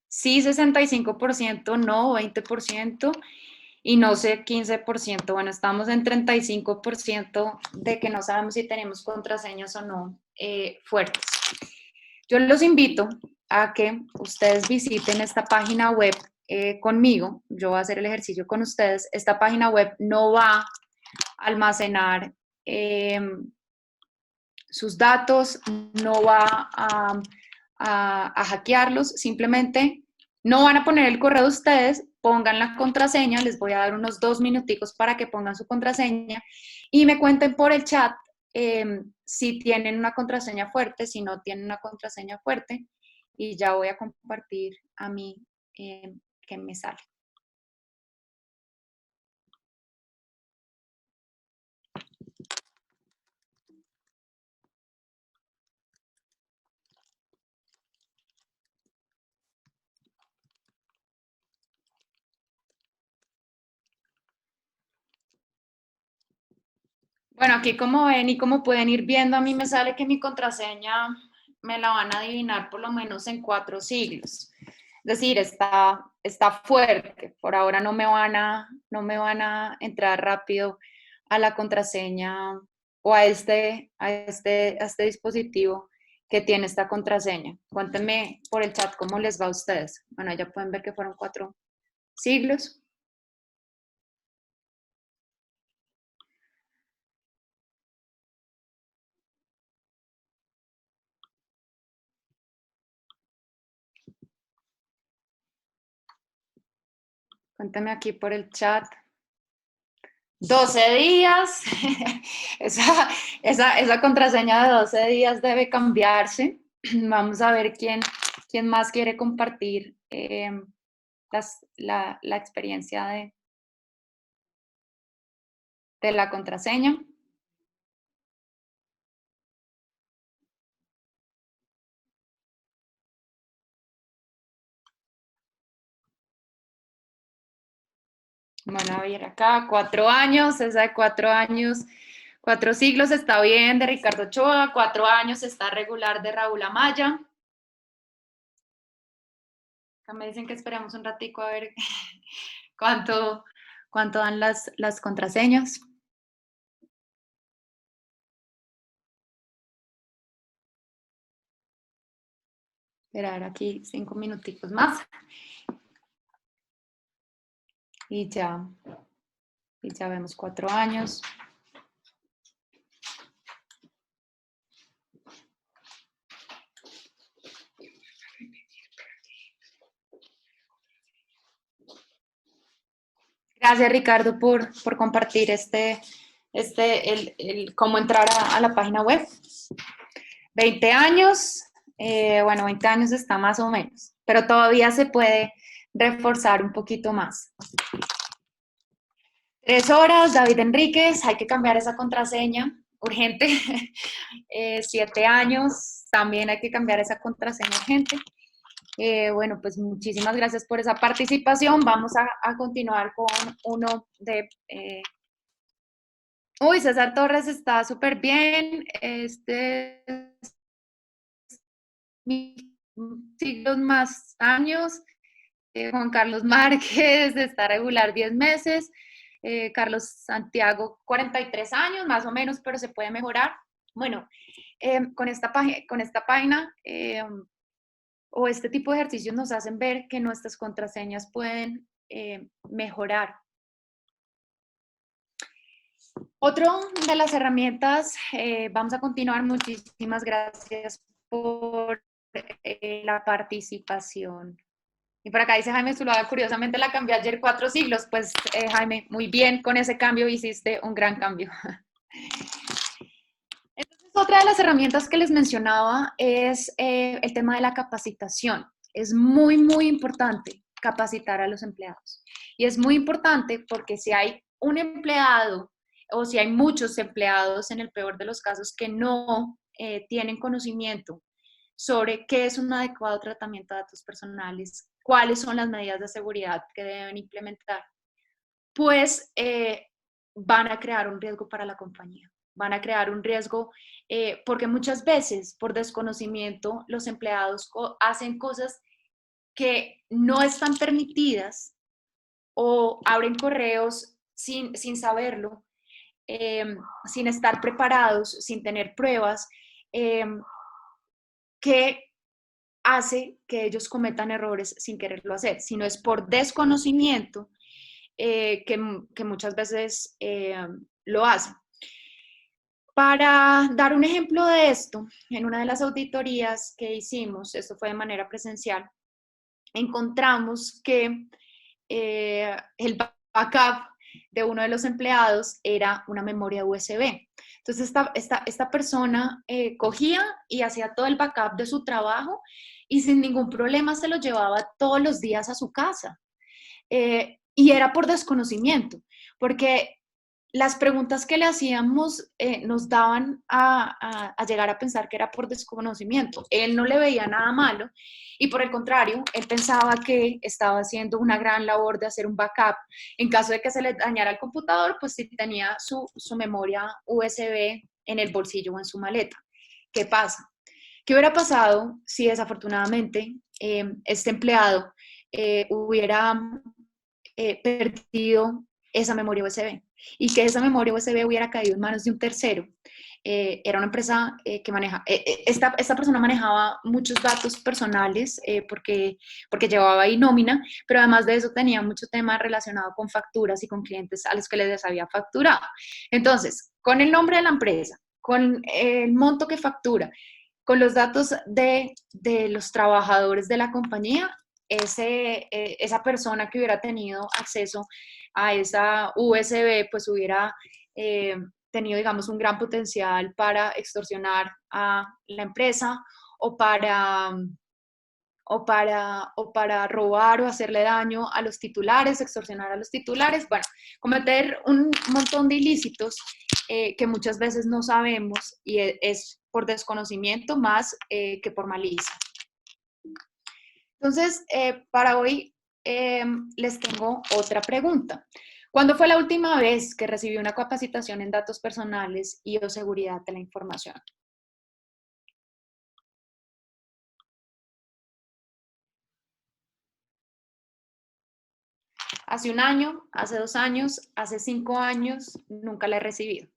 Sí, 65%, no, 20%, y no sé, 15%. Bueno, estamos en 35% de que no sabemos si tenemos contraseñas o no fuertes. Yo los invito a que ustedes visiten esta página web conmigo. Yo voy a hacer el ejercicio con ustedes. Esta página web no va a almacenar sus datos, no va a a hackearlos, simplemente no van a poner el correo de ustedes, pongan la contraseña, les voy a dar unos 2 minuticos para que pongan su contraseña y me cuenten por el chat si tienen una contraseña fuerte, si no tienen una contraseña fuerte, y ya voy a compartir a mí qué me sale. Bueno, aquí como ven y como pueden ir viendo, a mí me sale que mi contraseña me la van a adivinar por lo menos en 4 siglos. Es decir, está fuerte. Por ahora no me van a entrar rápido a la contraseña o a este dispositivo que tiene esta contraseña. Cuéntenme por el chat cómo les va a ustedes. Bueno, ya pueden ver que fueron 4 siglos. Cuéntenme aquí por el chat. 12 días. esa, esa contraseña de 12 días debe cambiarse. Vamos a ver quién más quiere compartir la experiencia de la contraseña. Bueno, a ver acá, 4 años, esa de 4 años, 4 siglos está bien de Ricardo Ochoa, 4 años está regular de Raúl Amaya. Acá me dicen que esperemos un ratico a ver cuánto, cuánto dan las contraseñas. Esperar aquí 5 minuticos más y ya vemos 4 años. Gracias, Ricardo, por compartir cómo entrar a la página web. 20 años, bueno, 20 años está más o menos, pero todavía se puede reforzar un poquito más. 3 horas, David Enríquez, hay que cambiar esa contraseña, urgente. 7 años, también hay que cambiar esa contraseña urgente. Bueno, pues muchísimas gracias por esa participación. Vamos a continuar con uno de... Uy, César Torres está súper bien. Siglos más años. Juan Carlos Márquez está regular 10 meses. Carlos Santiago 43 años, más o menos, pero se puede mejorar. Bueno, con esta página o este tipo de ejercicios nos hacen ver que nuestras contraseñas pueden mejorar. Otro de las herramientas, vamos a continuar. Muchísimas gracias por la participación. Y por acá dice Jaime Zuluaga, curiosamente la cambié ayer 4 siglos. Pues Jaime, muy bien, con ese cambio hiciste un gran cambio. Entonces, otra de las herramientas que les mencionaba es el tema de la capacitación. Es muy, muy importante capacitar a los empleados. Y es muy importante porque si hay un empleado o si hay muchos empleados, en el peor de los casos, que no tienen conocimiento sobre qué es un adecuado tratamiento de datos personales, cuáles son las medidas de seguridad que deben implementar, pues van a crear un riesgo para la compañía. Van a crear un riesgo porque muchas veces por desconocimiento los empleados hacen cosas que no están permitidas o abren correos sin saberlo, sin estar preparados, sin tener pruebas, que hace que ellos cometan errores sin quererlo hacer, sino es por desconocimiento que muchas veces lo hacen. Para dar un ejemplo de esto, en una de las auditorías que hicimos, esto fue de manera presencial, encontramos que el backup de uno de los empleados era una memoria USB. Entonces, esta persona cogía y hacía todo el backup de su trabajo y sin ningún problema se lo llevaba todos los días a su casa. Y era por desconocimiento, porque las preguntas que le hacíamos nos daban a llegar a pensar que era por desconocimiento. Él no le veía nada malo y por el contrario, él pensaba que estaba haciendo una gran labor de hacer un backup. En caso de que se le dañara el computador, pues sí tenía su memoria USB en el bolsillo o en su maleta. ¿Qué pasa? ¿Qué hubiera pasado si desafortunadamente este empleado hubiera perdido esa memoria USB y que esa memoria USB hubiera caído en manos de un tercero? Era una empresa que maneja, esta persona manejaba muchos datos personales porque llevaba ahí nómina, pero además de eso tenía mucho tema relacionado con facturas y con clientes a los que les había facturado. Entonces, con el nombre de la empresa, con el monto que factura, con los datos de los trabajadores de la compañía, esa persona que hubiera tenido acceso a esa USB, pues hubiera tenido, digamos, un gran potencial para extorsionar a la empresa o para robar o hacerle daño a los titulares, extorsionar a los titulares, bueno, cometer un montón de ilícitos que muchas veces no sabemos y es por desconocimiento más que por malicia. Entonces, para hoy les tengo otra pregunta. ¿Cuándo fue la última vez que recibí una capacitación en datos personales y o seguridad de la información? Hace un año, hace 2 años, hace 5 años, nunca la he recibido.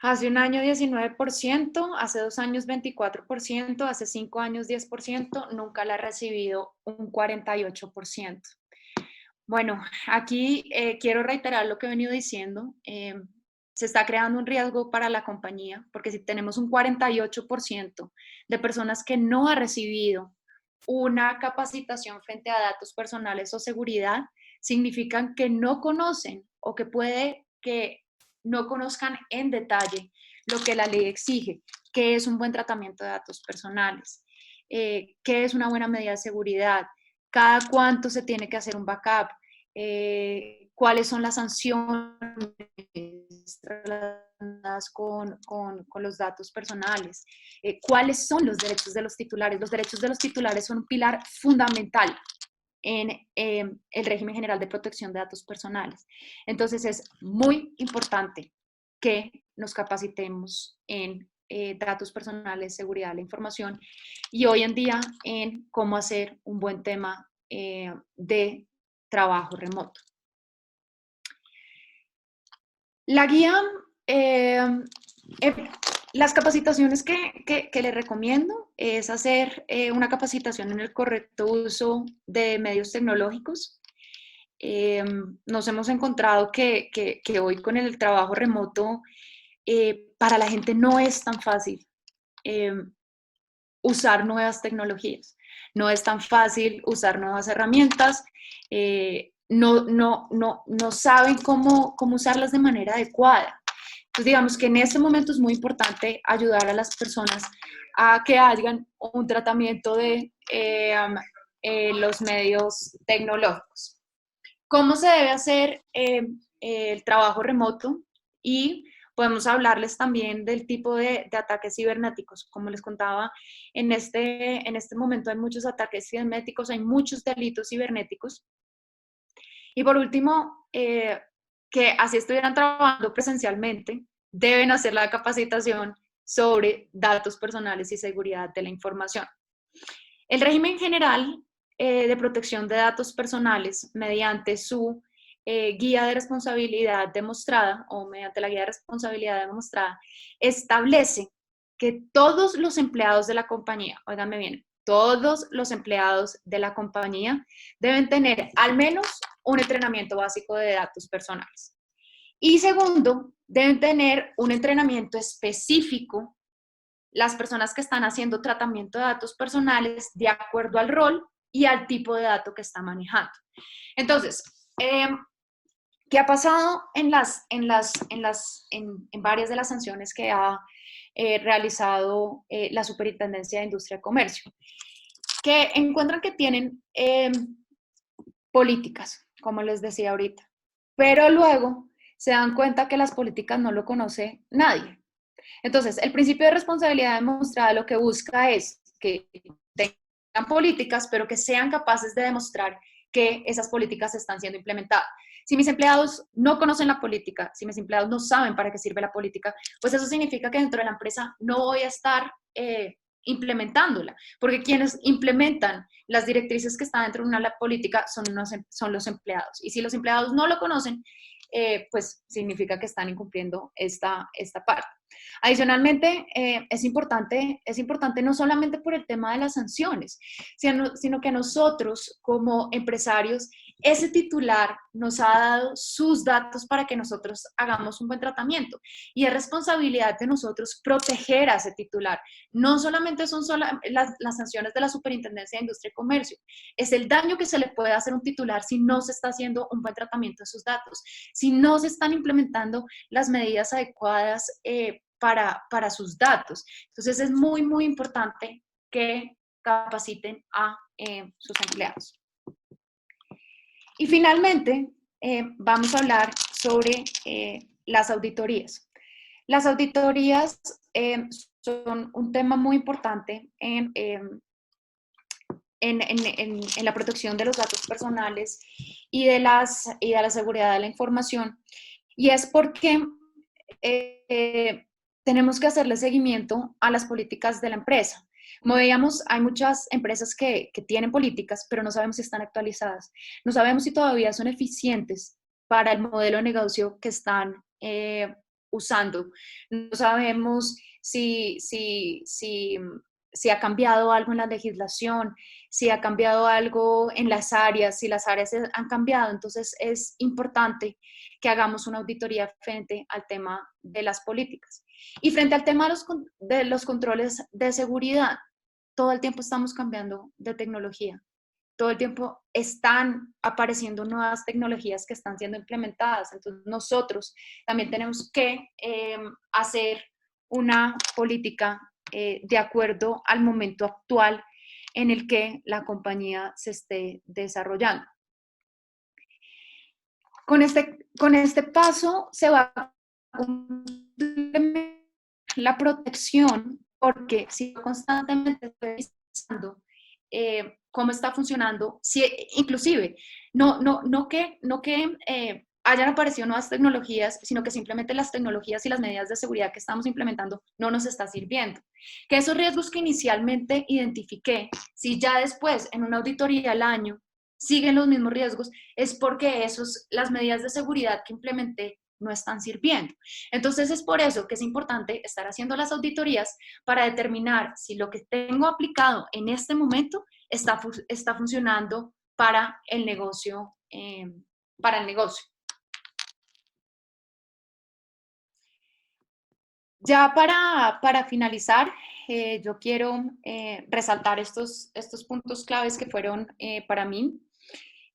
Hace un año 19%, hace 2 años 24%, hace 5 años 10%, nunca la he recibido un 48%. Bueno, aquí quiero reiterar lo que he venido diciendo. Se está creando un riesgo para la compañía, porque si tenemos un 48% de personas que no ha recibido una capacitación frente a datos personales o seguridad, significan que no conocen o que puede que no conozcan en detalle lo que la ley exige, qué es un buen tratamiento de datos personales, qué es una buena medida de seguridad, cada cuánto se tiene que hacer un backup, cuáles son las sanciones relacionadas con los datos personales, cuáles son los derechos de los titulares. Los derechos de los titulares son un pilar fundamental en el régimen general de protección de datos personales. Entonces es muy importante que nos capacitemos en datos personales, seguridad de la información y hoy en día en cómo hacer un buen tema de trabajo remoto. La guía, eh, eh, las capacitaciones que les recomiendo es hacer una capacitación en el correcto uso de medios tecnológicos. Nos hemos encontrado que hoy con el trabajo remoto para la gente no es tan fácil eh, usar nuevas tecnologías, no es tan fácil usar nuevas herramientas, no saben cómo usarlas de manera adecuada. Entonces, digamos que en este momento es muy importante ayudar a las personas a que hagan un tratamiento de los medios tecnológicos. ¿Cómo se debe hacer el trabajo remoto? Y podemos hablarles también del tipo de ataques cibernéticos. Como les contaba, en este momento hay muchos ataques cibernéticos, hay muchos delitos cibernéticos. Y por último, que así estuvieran trabajando presencialmente, deben hacer la capacitación sobre datos personales y seguridad de la información. El régimen general de protección de datos personales mediante su guía de responsabilidad demostrada o mediante la guía de responsabilidad demostrada, establece que todos los empleados de la compañía, óigame bien, todos los empleados de la compañía deben tener al menos un entrenamiento básico de datos personales. Y segundo, deben tener un entrenamiento específico las personas que están haciendo tratamiento de datos personales de acuerdo al rol y al tipo de dato que está manejando. Entonces, ¿qué ha pasado en varias de las sanciones que ha realizado la Superintendencia de Industria y Comercio? Que encuentran que tienen políticas, como les decía ahorita, pero luego se dan cuenta que las políticas no lo conoce nadie. Entonces, el principio de responsabilidad demostrada lo que busca es que tengan políticas, pero que sean capaces de demostrar que esas políticas están siendo implementadas. Si mis empleados no conocen la política, si mis empleados no saben para qué sirve la política, pues eso significa que dentro de la empresa no voy a estar implementándola, porque quienes implementan las directrices que están dentro de una política son los empleados. Y si los empleados no lo conocen, pues significa que están incumpliendo esta parte. Adicionalmente, es importante no solamente por el tema de las sanciones, sino que nosotros como empresarios, ese titular nos ha dado sus datos para que nosotros hagamos un buen tratamiento. Y es responsabilidad de nosotros proteger a ese titular. No solamente son las sanciones de la Superintendencia de Industria y Comercio, es el daño que se le puede hacer a un titular si no se está haciendo un buen tratamiento de sus datos, si no se están implementando las medidas adecuadas para sus datos. Entonces es muy, muy importante que capaciten a sus empleados. Y finalmente, vamos a hablar sobre las auditorías. Las auditorías son un tema muy importante en la protección de los datos personales y de la seguridad de la información. Y es porque tenemos que hacerle seguimiento a las políticas de la empresa. Como veíamos, hay muchas empresas que tienen políticas, pero no sabemos si están actualizadas. No sabemos si todavía son eficientes para el modelo de negocio que están usando. No sabemos si ha cambiado algo en la legislación, si ha cambiado algo en las áreas, si las áreas han cambiado. Entonces es importante que hagamos una auditoría frente al tema de las políticas. Y frente al tema de los controles de seguridad, todo el tiempo estamos cambiando de tecnología. Todo el tiempo están apareciendo nuevas tecnologías que están siendo implementadas. Entonces nosotros también tenemos que hacer una política de acuerdo al momento actual en el que la compañía se esté desarrollando. Con este paso se va a complementar la protección, porque si constantemente estoy revisando cómo está funcionando, si, inclusive, no que hayan aparecido nuevas tecnologías, sino que simplemente las tecnologías y las medidas de seguridad que estamos implementando no nos está sirviendo. Que esos riesgos que inicialmente identifiqué, si ya después en una auditoría al año siguen los mismos riesgos, es porque las medidas de seguridad que implementé no están sirviendo. Entonces es por eso que es importante estar haciendo las auditorías para determinar si lo que tengo aplicado en este momento está funcionando para el negocio. Ya para finalizar, yo quiero resaltar estos puntos claves que fueron para mí.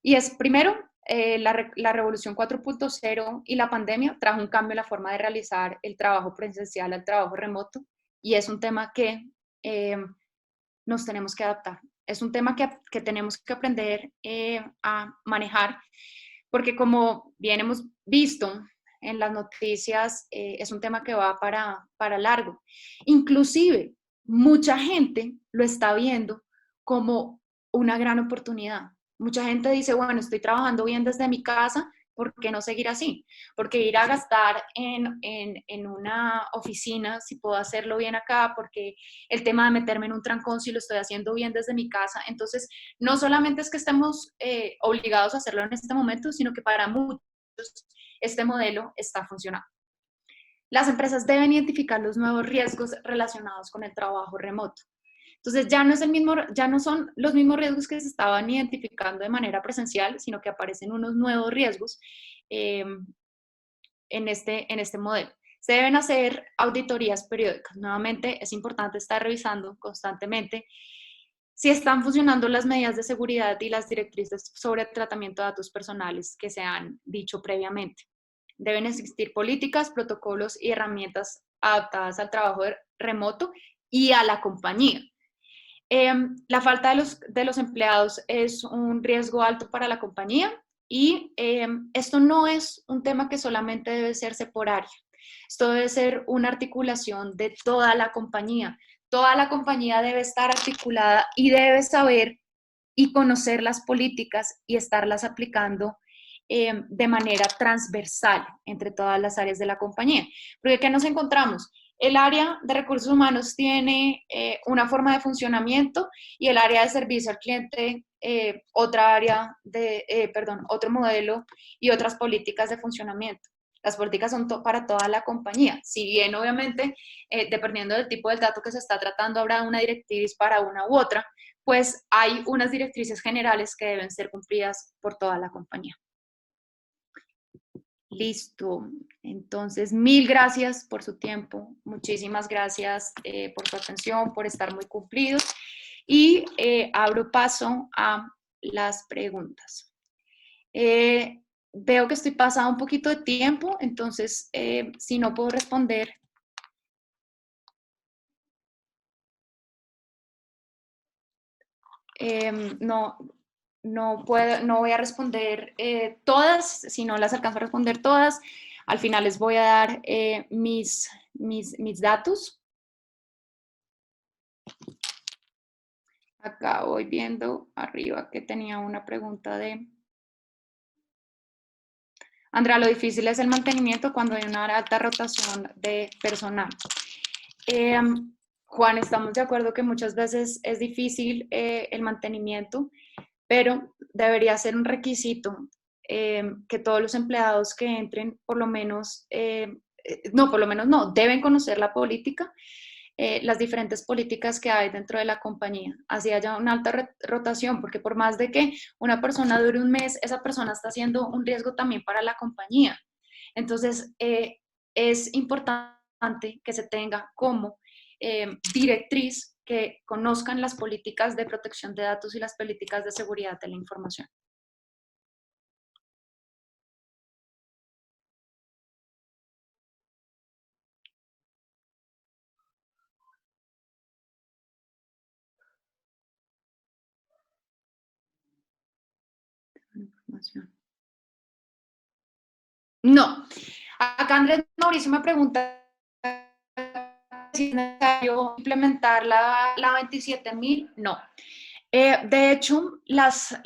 Y es, primero, la revolución 4.0 y la pandemia trajo un cambio en la forma de realizar el trabajo presencial al trabajo remoto, y es un tema que nos tenemos que adaptar. Es un tema que tenemos que aprender a manejar, porque como bien hemos visto en las noticias, es un tema que va para largo. Inclusive, mucha gente lo está viendo como una gran oportunidad. Mucha gente dice, bueno, estoy trabajando bien desde mi casa, ¿por qué no seguir así? Porque ir a gastar en una oficina, si puedo hacerlo bien acá, porque el tema de meterme en un trancón, si lo estoy haciendo bien desde mi casa. Entonces, no solamente es que estemos obligados a hacerlo en este momento, sino que para muchos este modelo está funcionando. Las empresas deben identificar los nuevos riesgos relacionados con el trabajo remoto. Entonces ya no son los mismos riesgos que se estaban identificando de manera presencial, sino que aparecen unos nuevos riesgos eh, en este modelo. Se deben hacer auditorías periódicas. Nuevamente, es importante estar revisando constantemente si están funcionando las medidas de seguridad y las directrices sobre el tratamiento de datos personales que se han dicho previamente. Deben existir políticas, protocolos y herramientas adaptadas al trabajo remoto y a la compañía. La falta de los empleados es un riesgo alto para la compañía y esto no es un tema que solamente debe hacerse por área. Esto debe ser una articulación de toda la compañía. Toda la compañía debe estar articulada y debe saber y conocer las políticas y estarlas aplicando de manera transversal entre todas las áreas de la compañía. Porque ¿qué nos encontramos? El área de recursos humanos tiene una forma de funcionamiento y el área de servicio al cliente otra área de, otro modelo y otras políticas de funcionamiento. Las políticas son para toda la compañía. Si bien, obviamente, dependiendo del tipo del dato que se está tratando, habrá una directriz para una u otra, pues hay unas directrices generales que deben ser cumplidas por toda la compañía. Listo. Entonces, mil gracias por su tiempo. Muchísimas gracias por su atención, por estar muy cumplidos. Y abro paso a las preguntas. Veo que estoy pasada un poquito de tiempo, entonces, si no puedo responder, no, no voy a responder todas, si no las alcanzo a responder todas. Al final les voy a dar mis datos. Acá voy viendo arriba que tenía una pregunta de Andrea, lo difícil es el mantenimiento cuando hay una alta rotación de personal. Eh, Juan, estamos de acuerdo que muchas veces es difícil el mantenimiento, pero debería ser un requisito que todos los empleados que entren, por lo menos, no, por lo menos no, deben conocer la política, las diferentes políticas que hay dentro de la compañía. Así haya una alta rotación, porque por más de que una persona dure un mes, esa persona está siendo un riesgo también para la compañía. Entonces, es importante que se tenga como directriz que conozcan las políticas de protección de datos y las políticas de seguridad de la información. No. Acá Andrés Mauricio me pregunta si es necesario implementar la 27.000. No. De hecho, las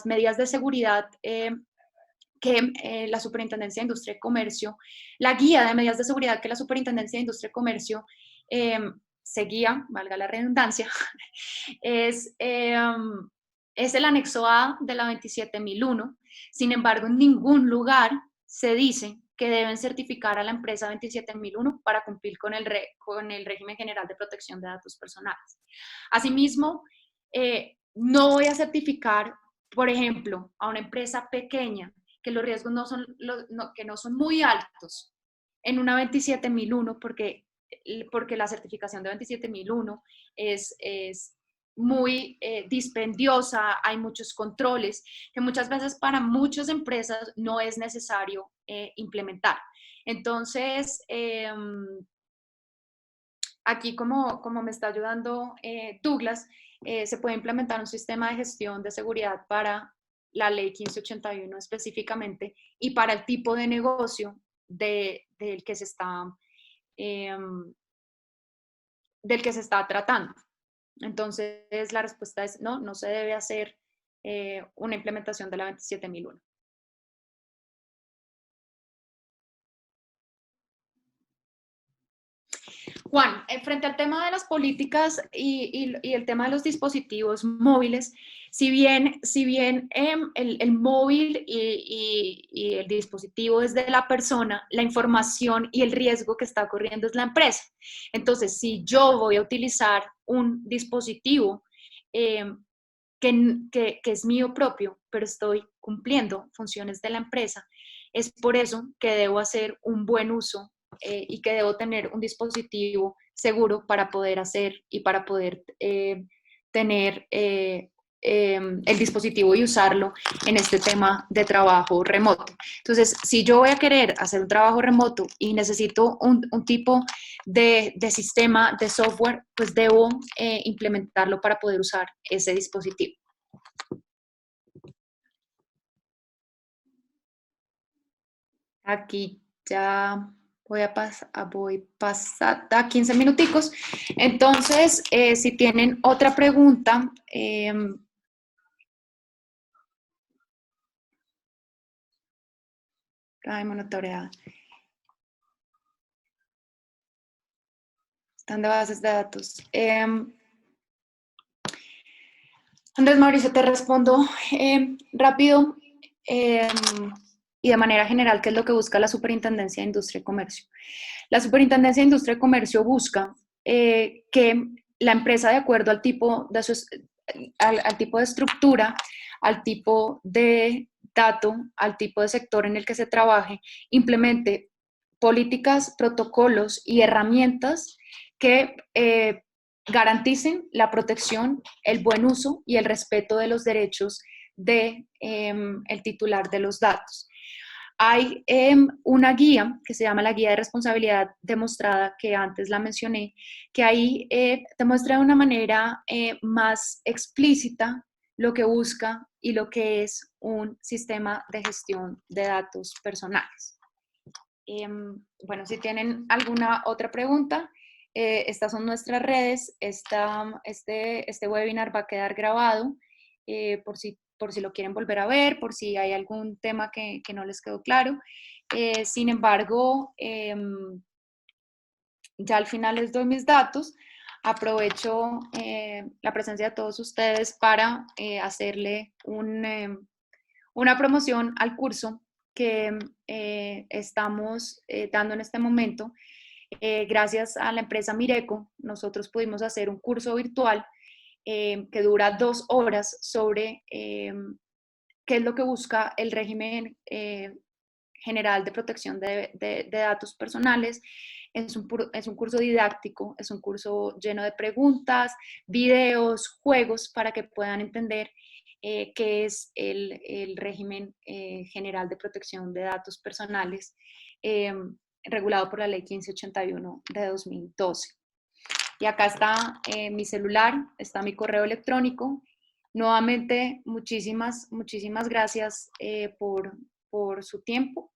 medidas de seguridad que la Superintendencia de Industria y Comercio, la guía de medidas de seguridad que la Superintendencia de Industria y Comercio seguía, valga la redundancia, es, eh, es el anexo A de la 27.001. Sin embargo, en ningún lugar se dice que deben certificar a la empresa 27.001 para cumplir con el régimen general de protección de datos personales. Asimismo, no voy a certificar, por ejemplo, a una empresa pequeña que los riesgos que no son muy altos en una 27.001 porque la certificación de 27.001 es muy dispendiosa, hay muchos controles que muchas veces para muchas empresas no es necesario implementar. Entonces, aquí como me está ayudando Douglas, se puede implementar un sistema de gestión de seguridad para la ley 1581 específicamente y para el tipo de negocio del que se está, eh, del que se está tratando. Entonces, la respuesta es no, no se debe hacer una implementación de la 27.001. Juan, frente al tema de las políticas y el tema de los dispositivos móviles, si bien el móvil y el dispositivo es de la persona, la información y el riesgo que está corriendo es la empresa. Entonces, si yo voy a utilizar un dispositivo eh, que es mío propio, pero estoy cumpliendo funciones de la empresa, es por eso que debo hacer un buen uso y que debo tener un dispositivo seguro para poder hacer y para poder tener el dispositivo y usarlo en este tema de trabajo remoto. Entonces, si yo voy a querer hacer un trabajo remoto y necesito un tipo de sistema, de software, pues debo implementarlo para poder usar ese dispositivo. Aquí ya voy pasada 15 minuticos. Entonces, si tienen otra pregunta, monitoreada. Están de bases de datos. Andrés Mauricio, te respondo rápido y de manera general, ¿qué es lo que busca la Superintendencia de Industria y Comercio? La Superintendencia de Industria y Comercio busca que la empresa, de acuerdo al tipo de, al tipo de estructura, al tipo de dato, al tipo de sector en el que se trabaje, implemente políticas, protocolos y herramientas que garanticen la protección, el buen uso y el respeto de los derechos de el titular de los datos. Hay una guía que se llama la Guía de Responsabilidad Demostrada, que antes la mencioné, que ahí demuestra de una manera más explícita lo que busca y lo que es un sistema de gestión de datos personales. Bueno, si tienen alguna otra pregunta, estas son nuestras redes. Este webinar va a quedar grabado por si lo quieren volver a ver, por si hay algún tema que no les quedó claro. Sin embargo, ya al final les doy mis datos. Aprovecho la presencia de todos ustedes para hacerle una promoción al curso que estamos dando en este momento. Gracias a la empresa Mireco, nosotros pudimos hacer un curso virtual que dura 2 horas sobre qué es lo que busca el régimen general de protección de datos personales. Es un curso didáctico, es un curso lleno de preguntas, videos, juegos para que puedan entender qué es el régimen general de protección de datos personales regulado por la ley 1581 de 2012. Y acá está mi celular, está mi correo electrónico. Nuevamente, muchísimas gracias por su tiempo,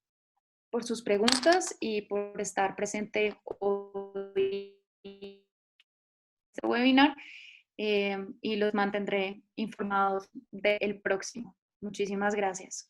por sus preguntas y por estar presente hoy en este webinar y los mantendré informados del próximo. Muchísimas gracias.